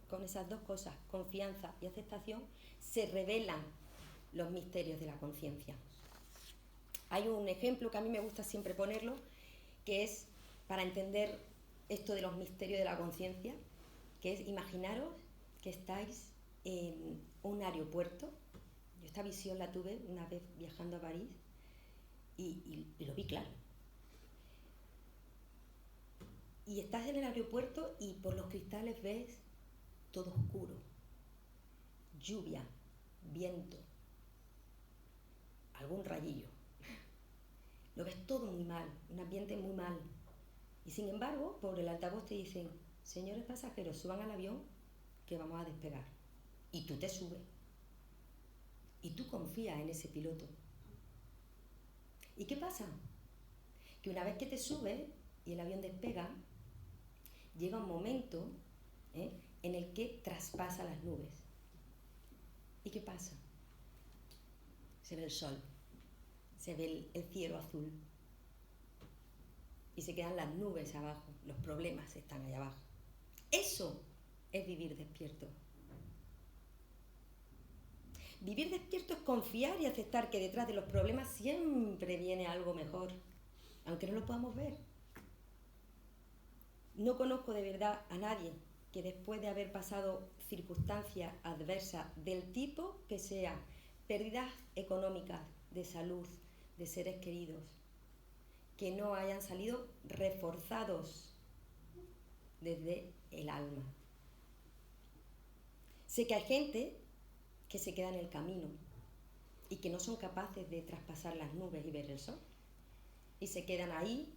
con esas dos cosas, confianza y aceptación, se revelan los misterios de la conciencia. Hay un ejemplo que a mí me gusta siempre ponerlo, que es para entender esto de los misterios de la conciencia, que es imaginaros que estáis en un aeropuerto. Yo esta visión la tuve una vez viajando a París y lo vi claro. Y estás en el aeropuerto y por los cristales ves todo oscuro, lluvia, viento, algún rayillo. Lo ves todo muy mal, un ambiente muy mal. Y sin embargo, por el altavoz te dicen: señores pasajeros, suban al avión que vamos a despegar. Y tú te subes. Y tú confías en ese piloto. ¿Y qué pasa? Que una vez que te subes y el avión despega, llega un momento en el que traspasa las nubes. ¿Y qué pasa? Se ve el sol, se ve el cielo azul y se quedan las nubes abajo, los problemas están ahí abajo. Eso es vivir despierto. Vivir despierto es confiar y aceptar que detrás de los problemas siempre viene algo mejor, aunque no lo podamos ver. No conozco de verdad a nadie que después de haber pasado circunstancias adversas del tipo que sea, pérdidas económicas, de salud, de seres queridos, que no hayan salido reforzados desde el alma. Sé que hay gente que se queda en el camino y que no son capaces de traspasar las nubes y ver el sol. Y se quedan ahí,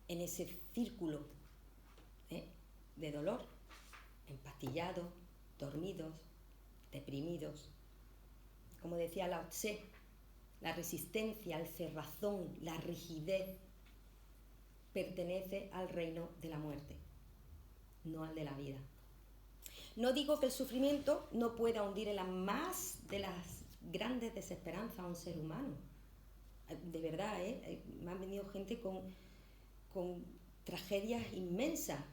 en ese círculo de dolor, empastillados, dormidos, deprimidos. Como decía Lao Tse, la resistencia, el cerrazón, la rigidez pertenece al reino de la muerte, no al de la vida. No digo que el sufrimiento no pueda hundir en la más de las grandes desesperanzas a un ser humano. De verdad, me han venido gente con tragedias inmensas.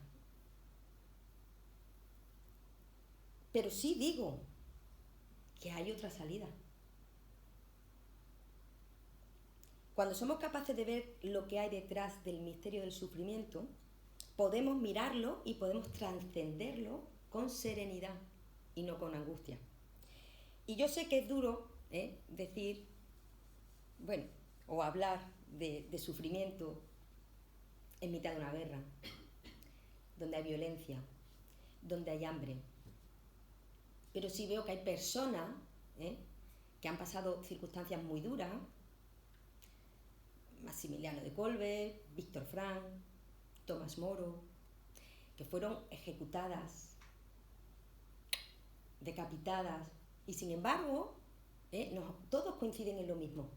Pero sí digo que hay otra salida. Cuando somos capaces de ver lo que hay detrás del misterio del sufrimiento, podemos mirarlo y podemos trascenderlo con serenidad y no con angustia. Y yo sé que es duro decir, bueno, o hablar de sufrimiento en mitad de una guerra, donde hay violencia, donde hay hambre. Pero sí veo que hay personas que han pasado circunstancias muy duras, Maximiliano de Kolbe, Víctor Frank, Tomás Moro, que fueron ejecutadas, decapitadas, y sin embargo, todos coinciden en lo mismo.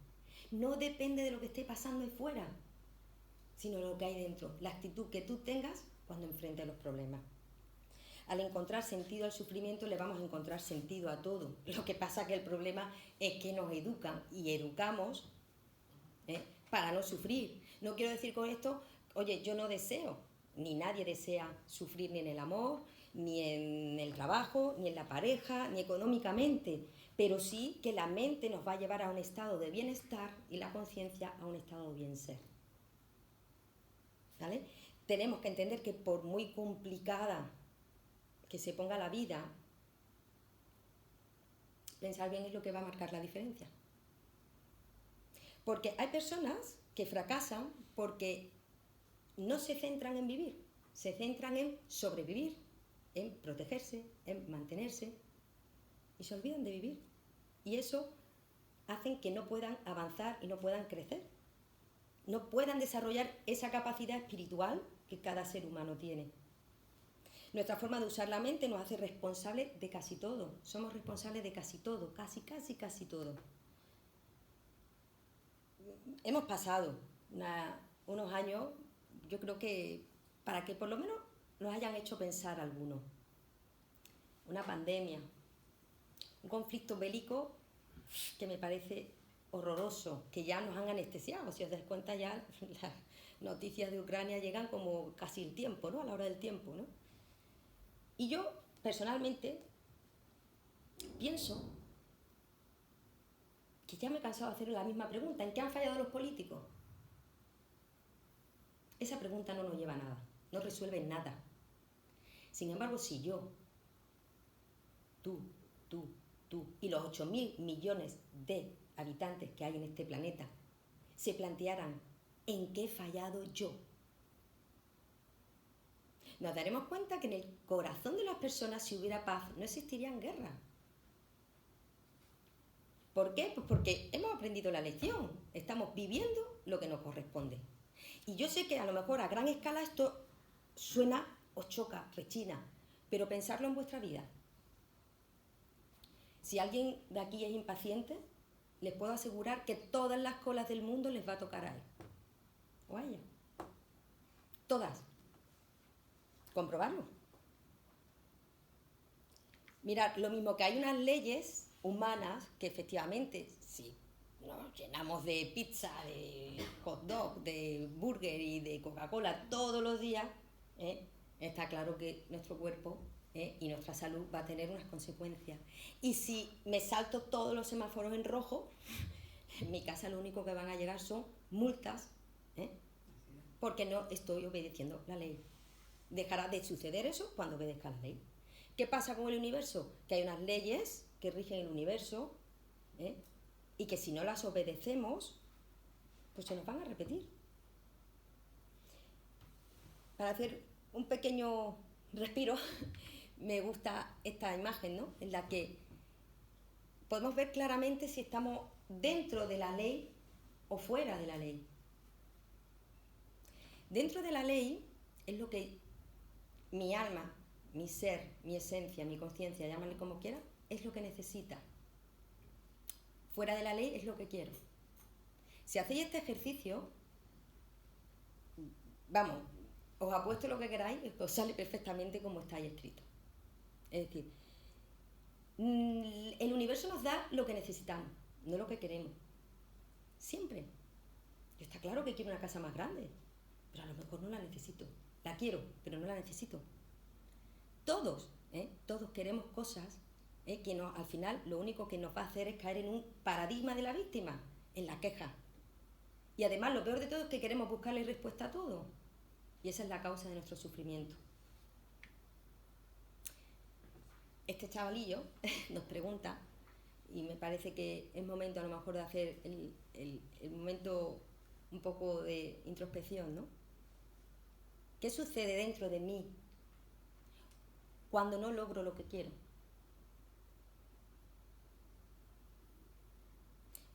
No depende de lo que esté pasando ahí fuera, sino lo que hay dentro, la actitud que tú tengas cuando enfrentes los problemas. Al encontrar sentido al sufrimiento le vamos a encontrar sentido a todo. Lo que pasa que el problema es que nos educan y educamos para no sufrir. No quiero decir con esto, oye, yo no deseo, ni nadie desea sufrir ni en el amor, ni en el trabajo, ni en la pareja, ni económicamente, pero sí que la mente nos va a llevar a un estado de bienestar y la conciencia a un estado de bien ser. ¿Vale? Tenemos que entender que por muy complicada que se ponga la vida, pensar bien es lo que va a marcar la diferencia. Porque hay personas que fracasan porque no se centran en vivir, se centran en sobrevivir, en protegerse, en mantenerse, y se olvidan de vivir. Y eso hace que no puedan avanzar y no puedan crecer, no puedan desarrollar esa capacidad espiritual que cada ser humano tiene. Nuestra forma de usar la mente nos hace responsables de casi todo. Somos responsables de casi todo, casi todo. Hemos pasado unos años yo creo que para que por lo menos nos hayan hecho pensar algunos. Una pandemia, un conflicto bélico que me parece horroroso, que ya nos han anestesiado. Si os dais cuenta, ya las noticias de Ucrania llegan como casi el tiempo, ¿no? A la hora del tiempo, ¿no? Y yo, personalmente, pienso que ya me he cansado de hacer la misma pregunta. ¿En qué han fallado los políticos? Esa pregunta no nos lleva a nada, no resuelve nada. Sin embargo, si yo, tú y los 8.000 millones de habitantes que hay en este planeta se plantearan en qué he fallado yo, nos daremos cuenta que en el corazón de las personas, si hubiera paz, no existirían guerras. ¿Por qué? Pues porque hemos aprendido la lección, estamos viviendo lo que nos corresponde. Y yo sé que a lo mejor a gran escala esto suena, os choca, rechina, pero pensadlo en vuestra vida. Si alguien de aquí es impaciente, les puedo asegurar que todas las colas del mundo les va a tocar a él o a ella. Todas. Comprobarlo. Mirad, lo mismo que hay unas leyes humanas que efectivamente, si nos llenamos de pizza, de hot dog, de burger y de Coca-Cola todos los días, está claro que nuestro cuerpo y nuestra salud va a tener unas consecuencias. Y si me salto todos los semáforos en rojo, en mi casa lo único que van a llegar son multas, porque no estoy obedeciendo la ley. Dejará de suceder eso cuando obedezca la ley. ¿Qué pasa con el universo? Que hay unas leyes que rigen el universo, y que si no las obedecemos, pues se nos van a repetir. Para hacer un pequeño respiro, me gusta esta imagen, ¿no? En la que podemos ver claramente si estamos dentro de la ley o fuera de la ley. Dentro de la ley es lo que mi alma, mi ser, mi esencia, mi conciencia, llámale como quiera, es lo que necesita. Fuera de la ley es lo que quiero. Si hacéis este ejercicio, vamos, os apuesto lo que queráis, os sale perfectamente como estáis escritos. Es decir, el universo nos da lo que necesitamos, no lo que queremos. Siempre. Yo está claro que quiero una casa más grande, pero a lo mejor no la necesito. La quiero, pero no la necesito. Todos queremos cosas que al final lo único que nos va a hacer es caer en un paradigma de la víctima, en la queja. Y además lo peor de todo es que queremos buscarle respuesta a todo. Y esa es la causa de nuestro sufrimiento. Este chavalillo nos pregunta, y me parece que es momento a lo mejor de hacer el momento un poco de introspección, ¿no? ¿Qué sucede dentro de mí cuando no logro lo que quiero?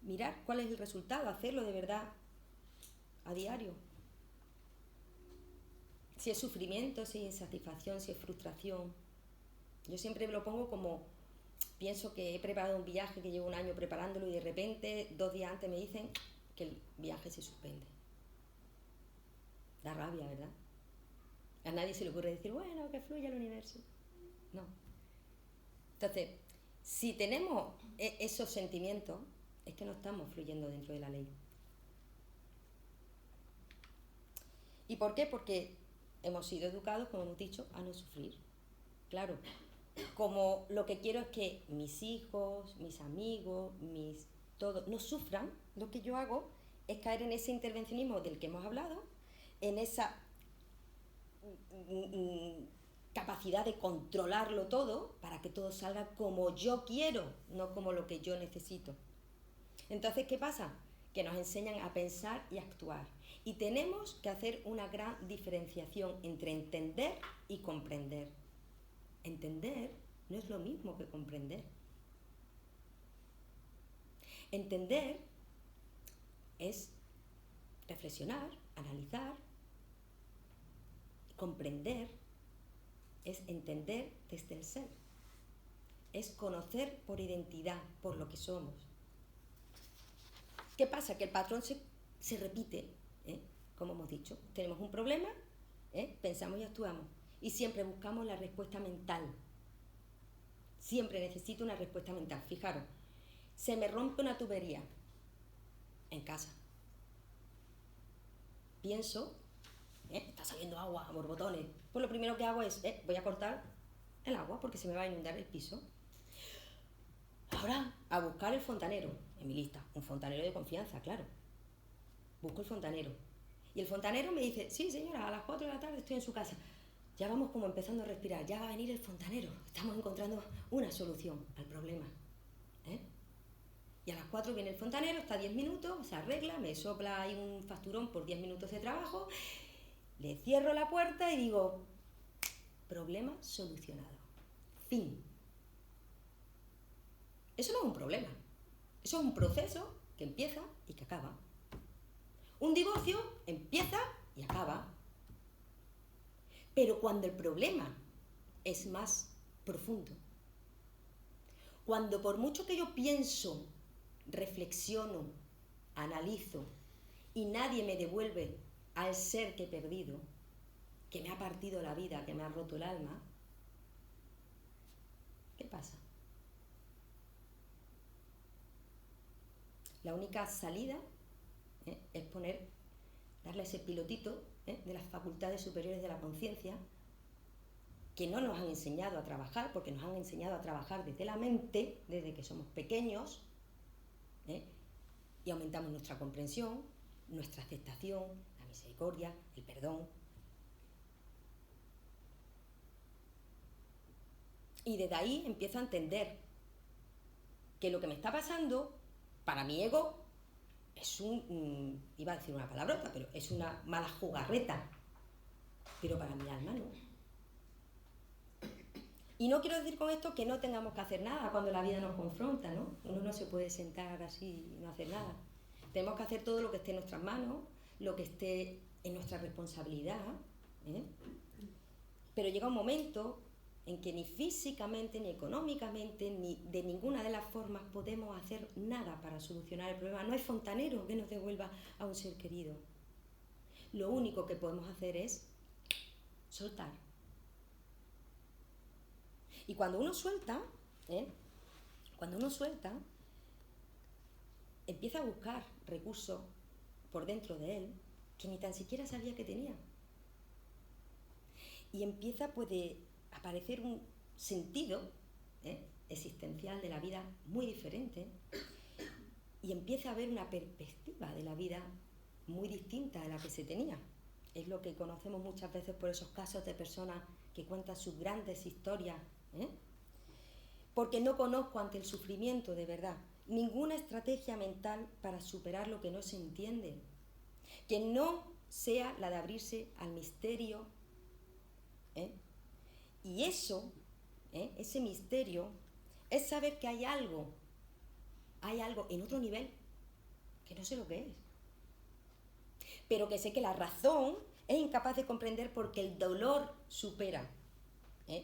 Mirar cuál es el resultado, hacerlo de verdad a diario. Si es sufrimiento, si es insatisfacción, si es frustración. Yo siempre me lo pongo como, pienso que he preparado un viaje que llevo un año preparándolo y de repente 2 días antes me dicen que el viaje se suspende. Da rabia, ¿verdad? A nadie se le ocurre decir, bueno, que fluya el universo. No. Entonces, si tenemos esos sentimientos, es que no estamos fluyendo dentro de la ley. ¿Y por qué? Porque hemos sido educados, como hemos dicho, a no sufrir. Claro, como lo que quiero es que mis hijos, mis amigos, todos no sufran, lo que yo hago es caer en ese intervencionismo del que hemos hablado, en esa capacidad de controlarlo todo para que todo salga como yo quiero, no como lo que yo necesito. Entonces, ¿qué pasa? Que nos enseñan a pensar y a actuar. Y tenemos que hacer una gran diferenciación entre entender y comprender. Entender no es lo mismo que comprender. Entender es reflexionar, analizar. Comprender es entender desde el ser. Es conocer por identidad, por lo que somos. ¿Qué pasa? Que el patrón se repite, como hemos dicho, tenemos un problema, pensamos y actuamos. Y siempre buscamos la respuesta mental. Siempre necesito una respuesta mental. Fijaros, se me rompe una tubería en casa. Pienso, está saliendo agua a borbotones. Pues lo primero que hago es, voy a cortar el agua porque se me va a inundar el piso. Ahora, a buscar el fontanero en mi lista. Un fontanero de confianza, claro. Busco el fontanero. Y el fontanero me dice, sí señora, a las 4 de la tarde estoy en su casa. Ya vamos como empezando a respirar, ya va a venir el fontanero. Estamos encontrando una solución al problema. Y a las 4 viene el fontanero, está 10 minutos, se arregla, me sopla ahí un facturón por 10 minutos de trabajo, le cierro la puerta y digo, problema solucionado. Fin. Eso no es un problema. Eso es un proceso que empieza y que acaba. Un divorcio empieza y acaba. Pero cuando el problema es más profundo, cuando por mucho que yo pienso, reflexiono, analizo y nadie me devuelve al ser que he perdido, que me ha partido la vida, que me ha roto el alma, ¿qué pasa? La única salida es darle ese pilotito de las facultades superiores de la conciencia, que no nos han enseñado a trabajar, porque nos han enseñado a trabajar desde la mente, desde que somos pequeños, y aumentamos nuestra comprensión, nuestra aceptación, la misericordia, el perdón. Y desde ahí empiezo a entender que lo que me está pasando, para mi ego, es iba a decir una palabrota, pero es una mala jugarreta, pero para mi alma no. Y no quiero decir con esto que no tengamos que hacer nada cuando la vida nos confronta, ¿no? Uno no se puede sentar así y no hacer nada. Tenemos que hacer todo lo que esté en nuestras manos, lo que esté en nuestra responsabilidad, pero llega un momento en que ni físicamente, ni económicamente, ni de ninguna de las formas podemos hacer nada para solucionar el problema. No hay fontanero que nos devuelva a un ser querido. Lo único que podemos hacer es soltar. Y cuando uno suelta, empieza a buscar recursos por dentro de él que ni tan siquiera sabía que tenía. Y empieza a aparecer un sentido existencial de la vida muy diferente, y empieza a haber una perspectiva de la vida muy distinta de la que se tenía. Es lo que conocemos muchas veces por esos casos de personas que cuentan sus grandes historias, porque no conozco ante el sufrimiento de verdad ninguna estrategia mental para superar lo que no se entiende, que no sea la de abrirse al misterio, y eso, ese misterio, es saber que hay algo en otro nivel que no sé lo que es, pero que sé que la razón es incapaz de comprender porque el dolor supera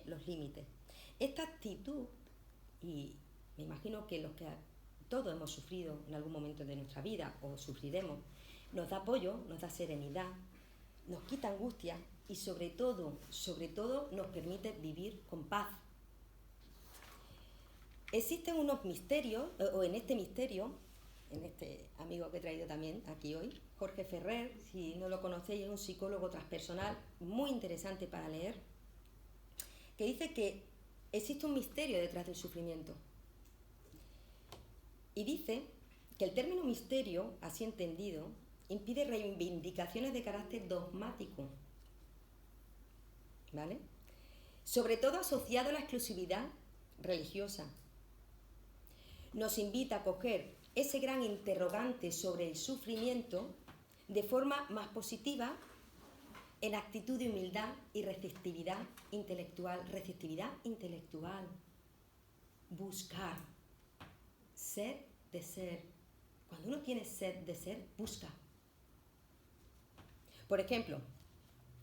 los límites. Esta actitud, y me imagino que los que todos hemos sufrido en algún momento de nuestra vida o sufriremos, nos da apoyo, nos da serenidad, nos quita angustia y sobre todo nos permite vivir con paz. Existen unos misterios, o en este misterio, en este amigo que he traído también aquí hoy, Jorge Ferrer, si no lo conocéis, es un psicólogo transpersonal muy interesante para leer, que dice que existe un misterio detrás del sufrimiento. Y dice que el término misterio, así entendido, impide reivindicaciones de carácter dogmático, ¿vale? Sobre todo asociado a la exclusividad religiosa. Nos invita a coger ese gran interrogante sobre el sufrimiento de forma más positiva, en actitud de humildad y receptividad intelectual. Buscar. Sed de ser. Cuando uno tiene sed de ser, busca. Por ejemplo,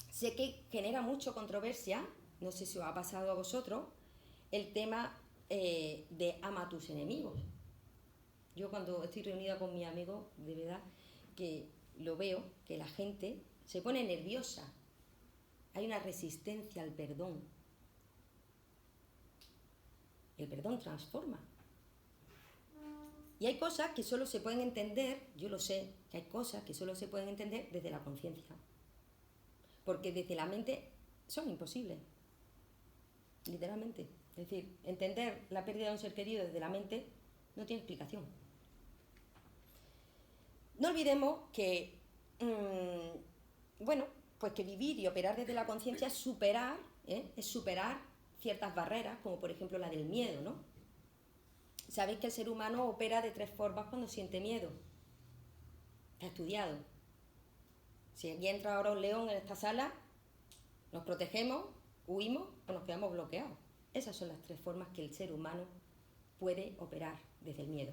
sé que genera mucha controversia, no sé si os ha pasado a vosotros, el tema de ama a tus enemigos. Yo cuando estoy reunida con mis amigos, de verdad, que lo veo, que la gente se pone nerviosa. Hay una resistencia al perdón. El perdón transforma. Y hay cosas que solo se pueden entender, yo lo sé, que hay cosas que solo se pueden entender desde la conciencia. Porque desde la mente son imposibles. Literalmente. Es decir, entender la pérdida de un ser querido desde la mente no tiene explicación. No olvidemos que, pues que vivir y operar desde la conciencia es superar ciertas barreras, como por ejemplo la del miedo, ¿no? Sabéis que el ser humano opera de 3 formas cuando siente miedo. Está estudiado. Si aquí entra ahora un león en esta sala, nos protegemos, huimos o nos quedamos bloqueados. Esas son las 3 formas que el ser humano puede operar desde el miedo.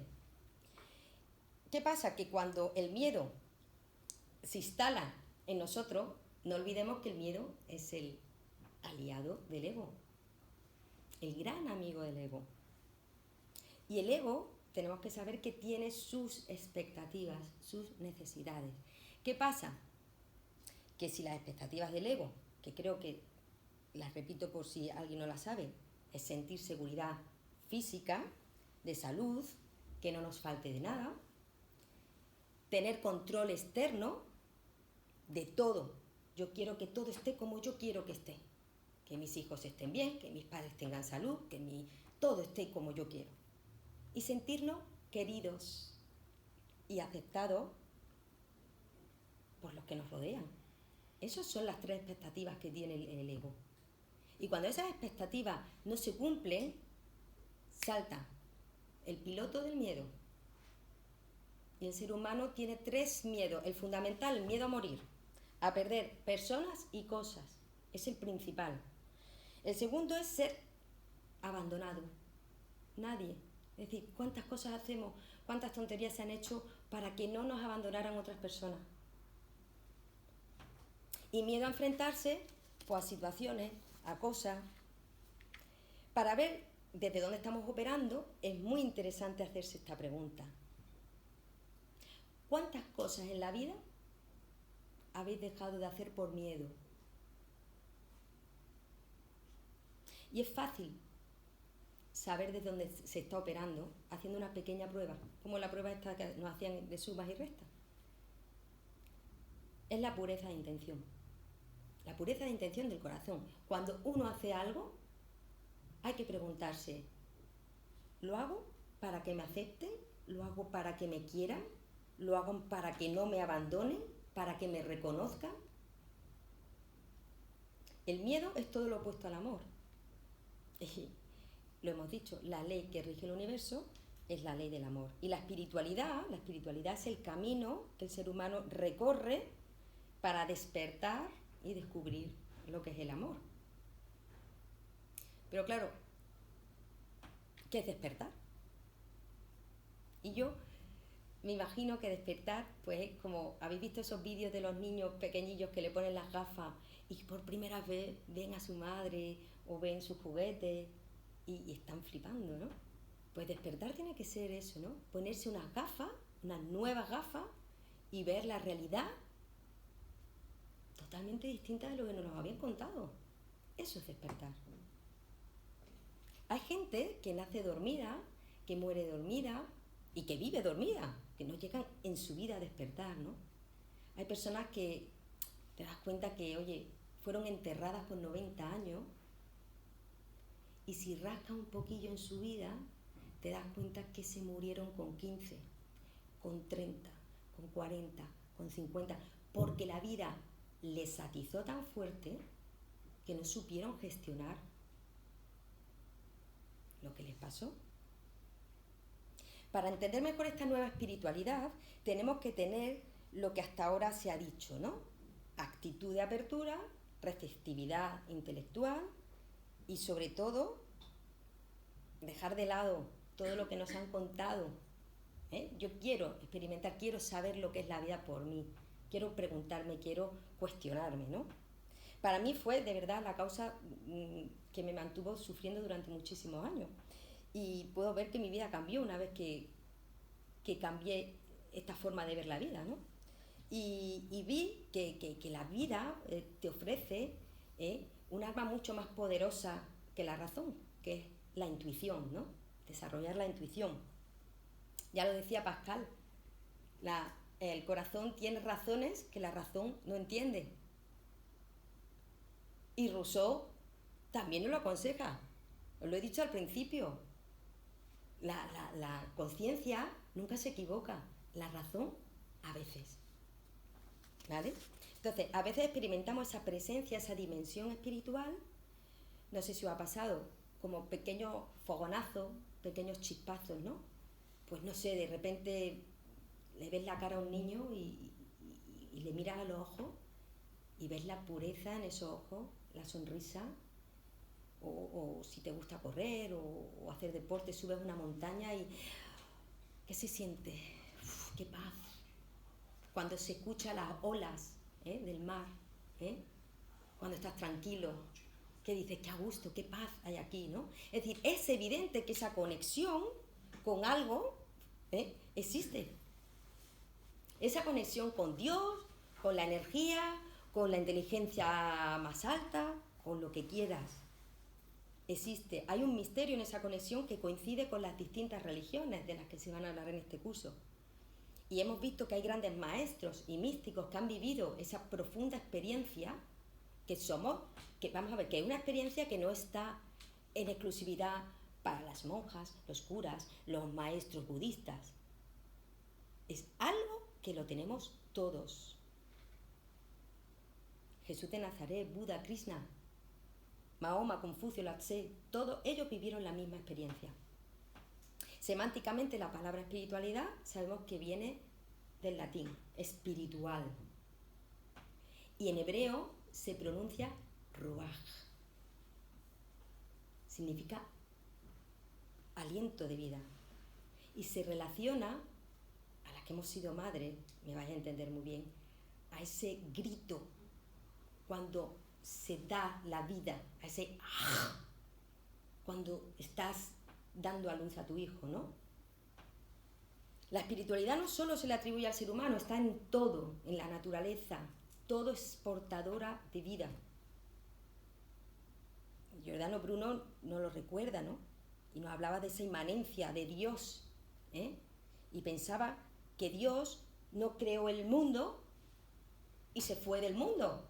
¿Qué pasa? Que cuando el miedo se instala en nosotros, no olvidemos que el miedo es el aliado del ego, el gran amigo del ego. Y el ego, tenemos que saber que tiene sus expectativas, sus necesidades. ¿Qué pasa? Que si las expectativas del ego, que creo que las repito por si alguien no las sabe, es sentir seguridad física, de salud, que no nos falte de nada, tener control externo de todo. Yo quiero que todo esté como yo quiero que esté. Que mis hijos estén bien, que mis padres tengan salud, que todo esté como yo quiero. Y sentirnos queridos y aceptados por los que nos rodean. Esas son las 3 expectativas que tiene el ego. Y cuando esas expectativas no se cumplen, salta el piloto del miedo. Y el ser humano tiene 3 miedos. El fundamental, el miedo a morir, a perder personas y cosas. Es el principal. El segundo es ser abandonado. Nadie. Es decir, ¿cuántas cosas hacemos, cuántas tonterías se han hecho para que no nos abandonaran otras personas? Y miedo a enfrentarse pues, a situaciones, a cosas. Para ver desde dónde estamos operando, es muy interesante hacerse esta pregunta. ¿Cuántas cosas en la vida habéis dejado de hacer por miedo? Y es fácil saber desde dónde se está operando haciendo una pequeña prueba, como la prueba esta que nos hacían de sumas y restas. Es la pureza de intención. La pureza de intención del corazón. Cuando uno hace algo, hay que preguntarse, ¿lo hago para que me acepten? ¿Lo hago para que me quieran? ¿Lo hago para que no me abandonen? ¿Para que me reconozcan? El miedo es todo lo opuesto al amor. Lo hemos dicho, la ley que rige el universo es la ley del amor. Y la espiritualidad es el camino que el ser humano recorre para despertar y descubrir lo que es el amor. Pero claro, ¿qué es despertar? Y yo me imagino que despertar, pues es como, ¿habéis visto esos vídeos de los niños pequeñillos que le ponen las gafas y por primera vez ven a su madre o ven sus juguetes y están flipando, ¿no? Pues despertar tiene que ser eso, ¿no? Ponerse unas gafas, unas nuevas gafas y ver la realidad totalmente distinta de lo que nos habían contado. Eso es despertar. Hay gente que nace dormida, que muere dormida y que vive dormida, que no llegan en su vida a despertar, ¿no? Hay personas que te das cuenta que, oye, fueron enterradas con 90 años y si rascas un poquillo en su vida, te das cuenta que se murieron con 15, con 30, con 40, con 50, porque la vida les atizó tan fuerte que no supieron gestionar lo que les pasó. Para entender mejor esta nueva espiritualidad, tenemos que tener lo que hasta ahora se ha dicho, ¿no? Actitud de apertura, receptividad intelectual y sobre todo dejar de lado todo lo que nos han contado. Yo quiero experimentar, quiero saber lo que es la vida por mí, quiero preguntarme, quiero cuestionarme, ¿no? Para mí fue de verdad la causa que me mantuvo sufriendo durante muchísimos años y puedo ver que mi vida cambió una vez que cambié esta forma de ver la vida, ¿no? y vi que la vida te ofrece un arma mucho más poderosa que la razón, que es la intuición, ¿no? Desarrollar la intuición. Ya lo decía Pascal, el corazón tiene razones que la razón no entiende. Y Rousseau también nos lo aconseja. Os lo he dicho al principio. La conciencia nunca se equivoca. La razón, a veces. ¿Vale? Entonces, a veces experimentamos esa presencia, esa dimensión espiritual. No sé si os ha pasado, como pequeños fogonazos, pequeños chispazos, ¿no? Pues no sé, de repente le ves la cara a un niño y le miras a los ojos y ves la pureza en esos ojos, la sonrisa, o si te gusta correr o hacer deporte, subes una montaña y ¿qué se siente? Uf, ¡qué paz! Cuando se escuchan las olas del mar, cuando estás tranquilo, que dices, qué a gusto, qué paz hay aquí, ¿no? Es decir, es evidente que esa conexión con algo existe. Esa conexión con Dios, con la energía, con la inteligencia más alta, con lo que quieras. Existe. Hay un misterio en esa conexión que coincide con las distintas religiones de las que se van a hablar en este curso. Y hemos visto que hay grandes maestros y místicos que han vivido esa profunda experiencia vamos a ver, que es una experiencia que no está en exclusividad para las monjas, los curas, los maestros budistas. Es algo que lo tenemos todos. Jesús de Nazaret, Buda, Krishna, Mahoma, Confucio, Lao Tse, todos ellos vivieron la misma experiencia. Semánticamente la palabra espiritualidad sabemos que viene del latín, espiritual. Y en hebreo se pronuncia ruaj. Significa aliento de vida. Y se relaciona, a las que hemos sido madres, me vais a entender muy bien, a ese grito cuando se da la vida, a ese cuando estás dando a luz a tu hijo, ¿no? La espiritualidad no solo se le atribuye al ser humano, está en todo, en la naturaleza, todo es portadora de vida. Giordano Bruno nos lo recuerda, ¿no? Y nos hablaba de esa inmanencia de Dios, y pensaba que Dios no creó el mundo y se fue del mundo.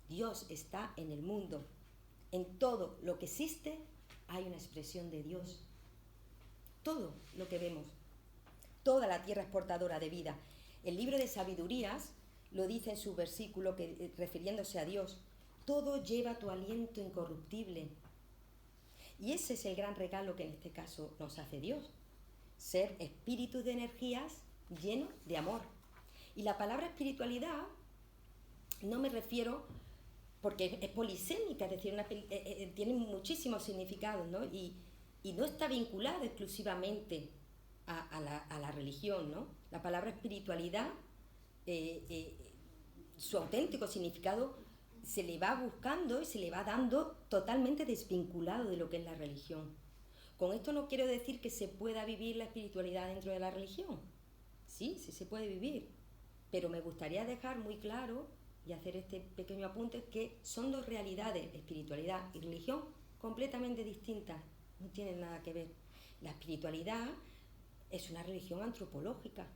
Dios está en el mundo. En todo lo que existe hay una expresión de Dios. Todo lo que vemos. Toda la tierra es portadora de vida. El libro de Sabidurías lo dice en su versículo, refiriéndose a Dios. Todo lleva tu aliento incorruptible. Y ese es el gran regalo que en este caso nos hace Dios. Ser espíritus de energías llenos de amor. Y la palabra espiritualidad no me refiero, porque es polisémica, es decir, tiene muchísimos significados, ¿no? Y no está vinculada exclusivamente a la religión, ¿no? La palabra espiritualidad, su auténtico significado se le va buscando y se le va dando totalmente desvinculado de lo que es la religión. Con esto no quiero decir que se pueda vivir la espiritualidad dentro de la religión. Sí se puede vivir, pero me gustaría dejar muy claro y hacer este pequeño apunte que son dos realidades, espiritualidad y religión, completamente distintas, no tienen nada que ver. La espiritualidad es una religión antropológica,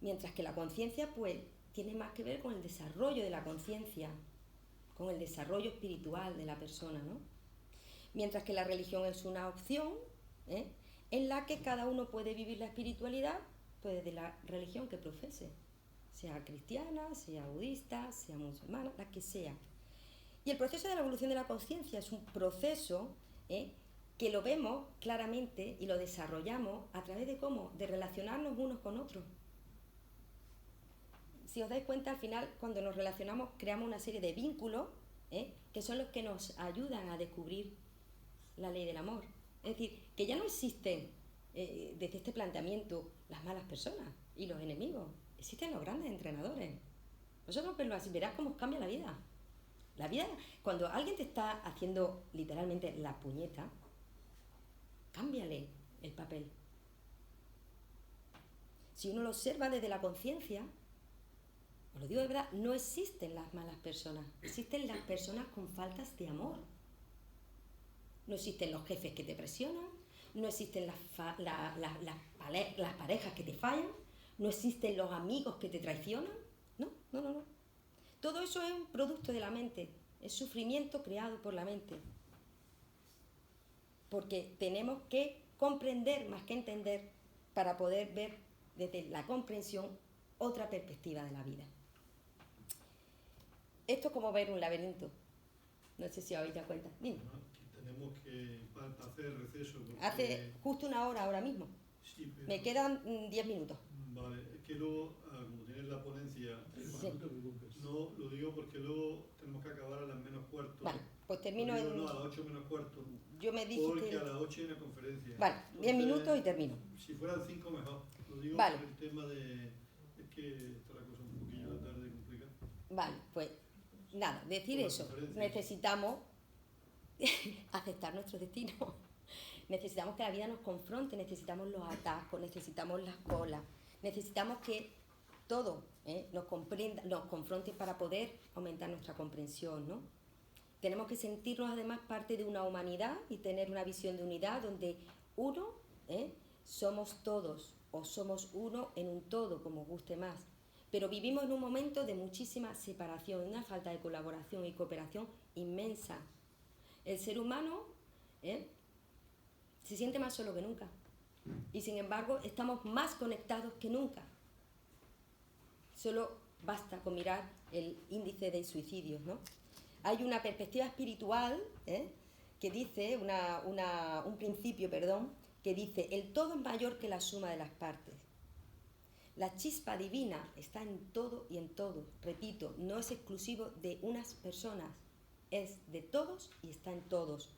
mientras que la conciencia pues tiene más que ver con el desarrollo de la conciencia, con el desarrollo espiritual de la persona, ¿no? Mientras que la religión es una opción en la que cada uno puede vivir la espiritualidad pues desde la religión que profese, sea cristiana, sea budista, sea musulmana, la que sea. Y el proceso de la evolución de la conciencia es un proceso que lo vemos claramente y lo desarrollamos a través de ¿cómo? De relacionarnos unos con otros. Si os dais cuenta, al final, cuando nos relacionamos, creamos una serie de vínculos que son los que nos ayudan a descubrir la ley del amor. Es decir, que ya no existen desde este planteamiento las malas personas y los enemigos. Existen los grandes entrenadores. Vosotros verás cómo os cambia la vida. La vida, cuando alguien te está haciendo literalmente la puñeta, cámbiale el papel. Si uno lo observa desde la conciencia, os lo digo de verdad, no existen las malas personas, existen las personas con faltas de amor. No existen los jefes que te presionan, no existen las parejas que te fallan, no existen los amigos que te traicionan. No. Todo eso es un producto de la mente, es sufrimiento creado por la mente. Porque tenemos que comprender más que entender para poder ver desde la comprensión otra perspectiva de la vida. Esto es como ver un laberinto. No sé si os habéis dado cuenta. Dime.
Tenemos que hacer receso.
Hace justo una hora ahora mismo.
Sí, pero...
Me quedan 10 minutos.
Vale, es que luego, como tienes la ponencia,
Sí.
no lo digo porque luego tenemos que acabar a las menos cuarto.
Vale, pues termino
en...
en...
No, a las 8 menos cuarto.
Yo me dije
porque
que...
a las 8 hay una conferencia.
Vale, 10
Entonces,
minutos y termino.
Si fueran 5 mejor. Lo digo
Vale.
por el tema de... Es que está la cosa un poquillo tarde complicada.
Vale, pues nada, decir
Por la
eso.
conferencia.
Necesitamos aceptar nuestro destino. Necesitamos que la vida nos confronte, necesitamos los atascos, necesitamos las colas, necesitamos que todo nos comprenda, nos confronte para poder aumentar nuestra comprensión, ¿no? Tenemos que sentirnos además parte de una humanidad y tener una visión de unidad donde uno somos todos o somos uno en un todo, como os guste más. Pero vivimos en un momento de muchísima separación, una falta de colaboración y cooperación inmensa. El ser humano se siente más solo que nunca y sin embargo estamos más conectados que nunca. Solo basta con mirar el índice de suicidios, ¿no? Hay una perspectiva espiritual que dice, un principio, que dice: el todo es mayor que la suma de las partes. La chispa divina está en todo y en todo. Repito, no es exclusivo de unas personas, es de todos y está en todos.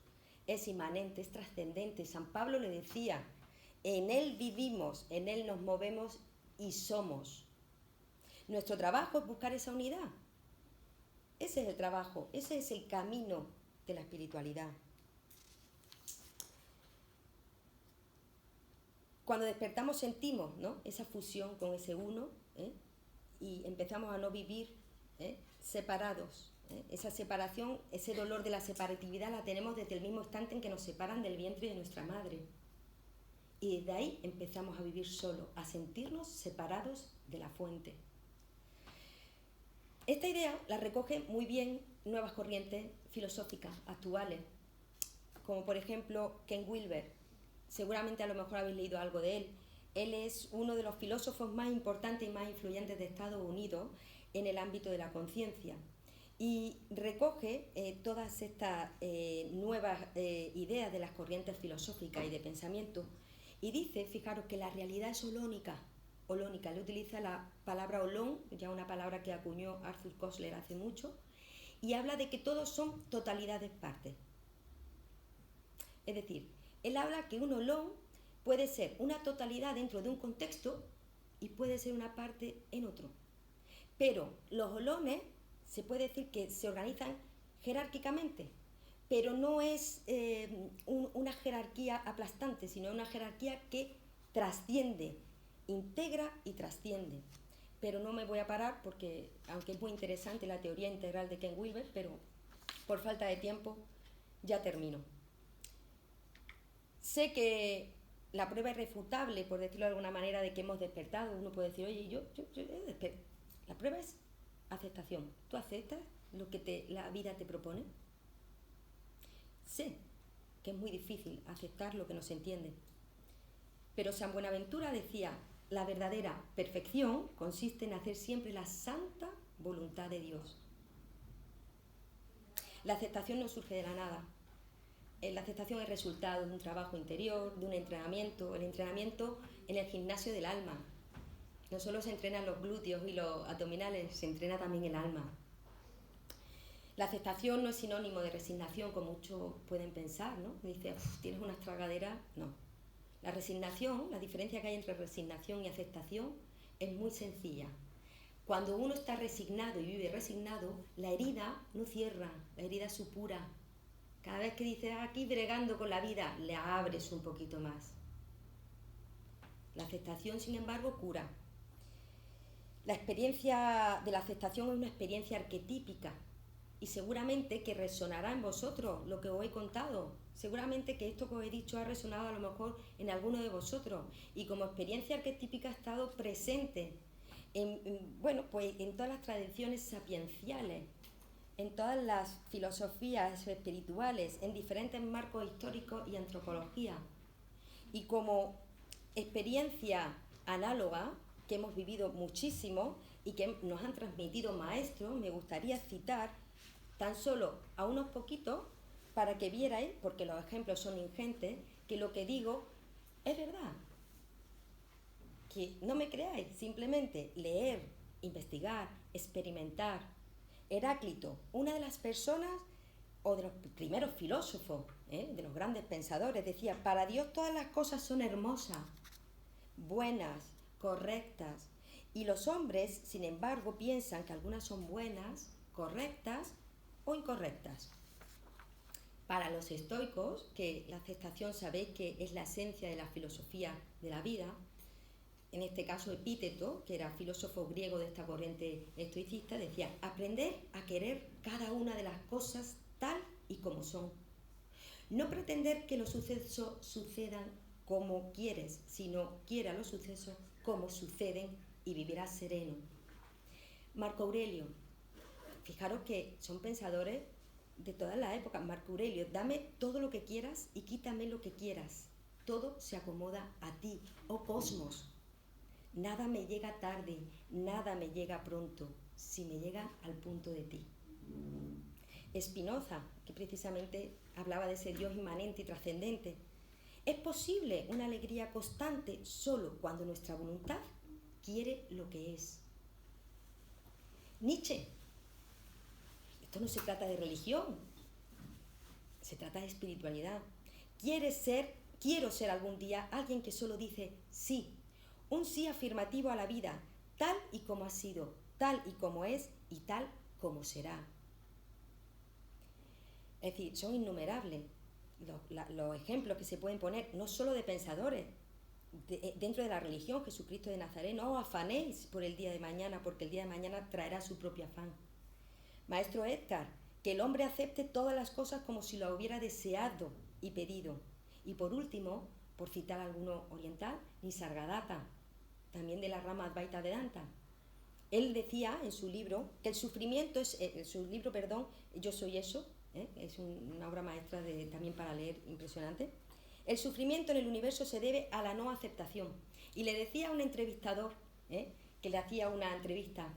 Es inmanente, es trascendente. San Pablo le decía: en Él vivimos, en Él nos movemos y somos. Nuestro trabajo es buscar esa unidad. Ese es el trabajo, ese es el camino de la espiritualidad. Cuando despertamos sentimos, ¿no?, esa fusión con ese uno, y empezamos a no vivir separados. Esa separación, ese dolor de la separatividad la tenemos desde el mismo instante en que nos separan del vientre de nuestra madre. Y desde ahí empezamos a vivir solos, a sentirnos separados de la fuente. Esta idea la recogen muy bien nuevas corrientes filosóficas actuales, como por ejemplo Ken Wilber. Seguramente a lo mejor habéis leído algo de él. Él es uno de los filósofos más importantes y más influyentes de Estados Unidos en el ámbito de la conciencia. Y recoge todas estas nuevas ideas de las corrientes filosóficas y de pensamiento. Y dice, fijaros, que la realidad es holónica. Holónica, le utiliza la palabra holón, ya una palabra que acuñó Arthur Koestler hace mucho, y habla de que todos son totalidades partes. Es decir, él habla que un holón puede ser una totalidad dentro de un contexto y puede ser una parte en otro. Pero los holones se puede decir que se organizan jerárquicamente, pero no es una jerarquía aplastante, sino una jerarquía que trasciende, integra y trasciende. Pero no me voy a parar porque, aunque es muy interesante la teoría integral de Ken Wilber, pero por falta de tiempo ya termino. Sé que la prueba irrefutable, por decirlo de alguna manera, de que hemos despertado, uno puede decir, oye, yo he despertado. La prueba es aceptación. ¿Tú aceptas lo que la vida te propone? Sé que es muy difícil aceptar lo que no se entiende. Pero San Buenaventura decía: la verdadera perfección consiste en hacer siempre la santa voluntad de Dios. La aceptación no surge de la nada. La aceptación es resultado de un trabajo interior, de un entrenamiento, el entrenamiento en el gimnasio del alma. No solo se entrenan los glúteos y los abdominales, se entrena también el alma. La aceptación no es sinónimo de resignación, como muchos pueden pensar, ¿no? Dice, tienes unas tragaderas. No. La resignación, la diferencia que hay entre resignación y aceptación es muy sencilla. Cuando uno está resignado y vive resignado, la herida no cierra, la herida supura. Cada vez que dices, aquí bregando con la vida, le abres un poquito más. La aceptación, sin embargo, cura. La experiencia de la aceptación es una experiencia arquetípica y seguramente que resonará en vosotros lo que os he contado. Seguramente que esto que os he dicho ha resonado a lo mejor en alguno de vosotros y como experiencia arquetípica ha estado presente pues en todas las tradiciones sapienciales, en todas las filosofías espirituales, en diferentes marcos históricos y antropología. Y como experiencia análoga, que hemos vivido muchísimo y que nos han transmitido maestros, me gustaría citar tan solo a unos poquitos para que vierais, porque los ejemplos son ingentes, que lo que digo es verdad. Que no me creáis, simplemente leer, investigar, experimentar. Heráclito, una de las personas o de los primeros filósofos, de los grandes pensadores, decía: para Dios todas las cosas son hermosas, buenas, correctas, y los hombres, sin embargo, piensan que algunas son buenas, correctas o incorrectas. Para los estoicos, que la aceptación sabéis que es la esencia de la filosofía de la vida, en este caso Epíteto, que era filósofo griego de esta corriente estoicista, decía: aprender a querer cada una de las cosas tal y como son. No pretender que los sucesos sucedan como quieres, sino quiera los sucesos como suceden y vivirás sereno. Marco Aurelio, fijaros que son pensadores de todas las épocas. Marco Aurelio: dame todo lo que quieras y quítame lo que quieras. Todo se acomoda a ti, oh cosmos. Nada me llega tarde, nada me llega pronto, si me llega al punto de ti. Spinoza, que precisamente hablaba de ese Dios inmanente y trascendente. Es posible una alegría constante solo cuando nuestra voluntad quiere lo que es. Nietzsche: esto no se trata de religión, se trata de espiritualidad. Quiero ser algún día alguien que solo dice sí, un sí afirmativo a la vida, tal y como ha sido, tal y como es y tal como será. Es decir, son innumerables los ejemplos que se pueden poner, no solo de pensadores, dentro de la religión. Jesucristo de Nazaret: no os afanéis por el día de mañana, porque el día de mañana traerá su propio afán. Maestro Edgar: que el hombre acepte todas las cosas como si lo hubiera deseado y pedido. Y por último, por citar alguno oriental, Nisargadatta, también de la rama Advaita Vedanta. Él decía en su libro que el sufrimiento es, Yo soy eso, es una obra maestra también para leer, impresionante. El sufrimiento en el universo se debe a la no aceptación. Y le decía a un entrevistador, que le hacía una entrevista: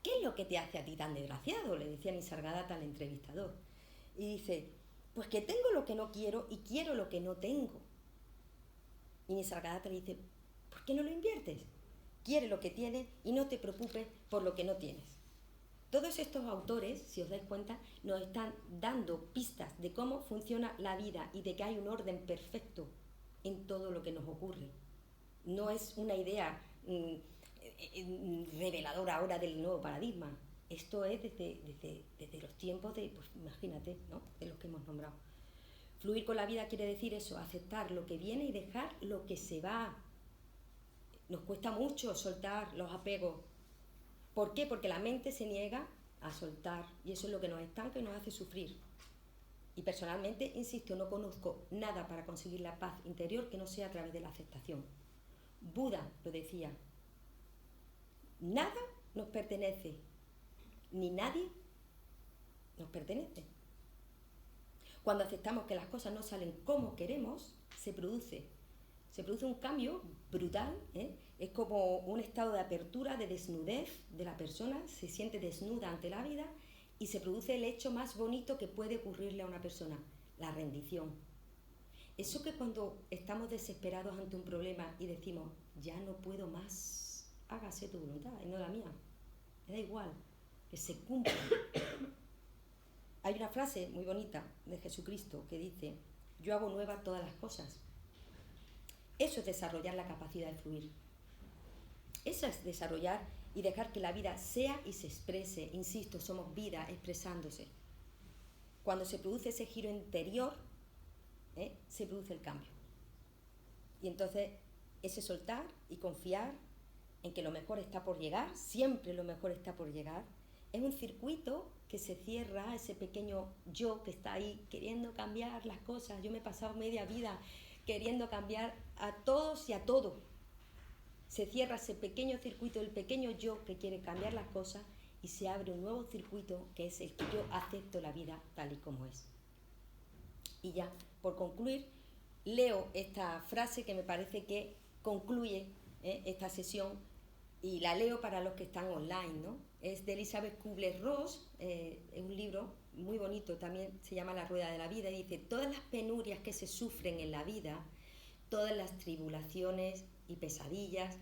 ¿qué es lo que te hace a ti tan desgraciado?, le decía Nisargadatta al entrevistador. Y dice: pues que tengo lo que no quiero y quiero lo que no tengo. Y Nisargadatta le dice: ¿por qué no lo inviertes? Quiere lo que tienes y no te preocupes por lo que no tienes. Todos estos autores, si os dais cuenta, nos están dando pistas de cómo funciona la vida y de que hay un orden perfecto en todo lo que nos ocurre. No es una idea reveladora ahora del nuevo paradigma. Esto es desde los tiempos de, pues imagínate, ¿no?, de los que hemos nombrado. Fluir con la vida quiere decir eso: aceptar lo que viene y dejar lo que se va. Nos cuesta mucho soltar los apegos. ¿Por qué? Porque la mente se niega a soltar y eso es lo que nos estanca y nos hace sufrir. Y personalmente, insisto, no conozco nada para conseguir la paz interior que no sea a través de la aceptación. Buda lo decía: nada nos pertenece, ni nadie nos pertenece. Cuando aceptamos que las cosas no salen como queremos, se produce un cambio brutal, Es como un estado de apertura, de desnudez de la persona, se siente desnuda ante la vida y se produce el hecho más bonito que puede ocurrirle a una persona: la rendición. Eso que cuando estamos desesperados ante un problema y decimos: ya no puedo más, hágase tu voluntad y no la mía, me da igual, que se cumpla. Hay una frase muy bonita de Jesucristo que dice: yo hago nuevas todas las cosas. Eso es desarrollar la capacidad de fluir. Eso es desarrollar y dejar que la vida sea y se exprese. Insisto, somos vida expresándose. Cuando se produce ese giro interior, se produce el cambio. Y entonces ese soltar y confiar en que lo mejor está por llegar, siempre lo mejor está por llegar. Es un circuito que se cierra, ese pequeño yo que está ahí queriendo cambiar las cosas. Yo me he pasado media vida queriendo cambiar a todos y a todo. Se cierra ese pequeño circuito, el pequeño yo que quiere cambiar las cosas, y se abre un nuevo circuito que es el que yo acepto la vida tal y como es. Y ya, por concluir, leo esta frase que me parece que concluye esta sesión, y la leo para los que están online, ¿no? Es de Elizabeth Kubler-Ross, es un libro muy bonito, también se llama La Rueda de la Vida, y dice: todas las penurias que se sufren en la vida, todas las tribulaciones y pesadillas,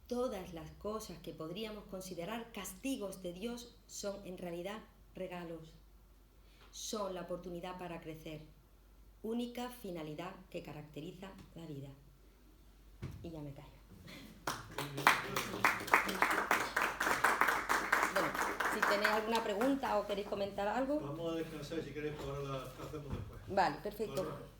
todas las cosas que podríamos considerar castigos de Dios, son en realidad regalos, son la oportunidad para crecer, única finalidad que caracteriza la vida. Y ya me callo. Bueno, si tenéis alguna pregunta o queréis comentar algo.
Vamos a descansar, si queréis, ahora la hacemos después.
Vale, perfecto.
Vale.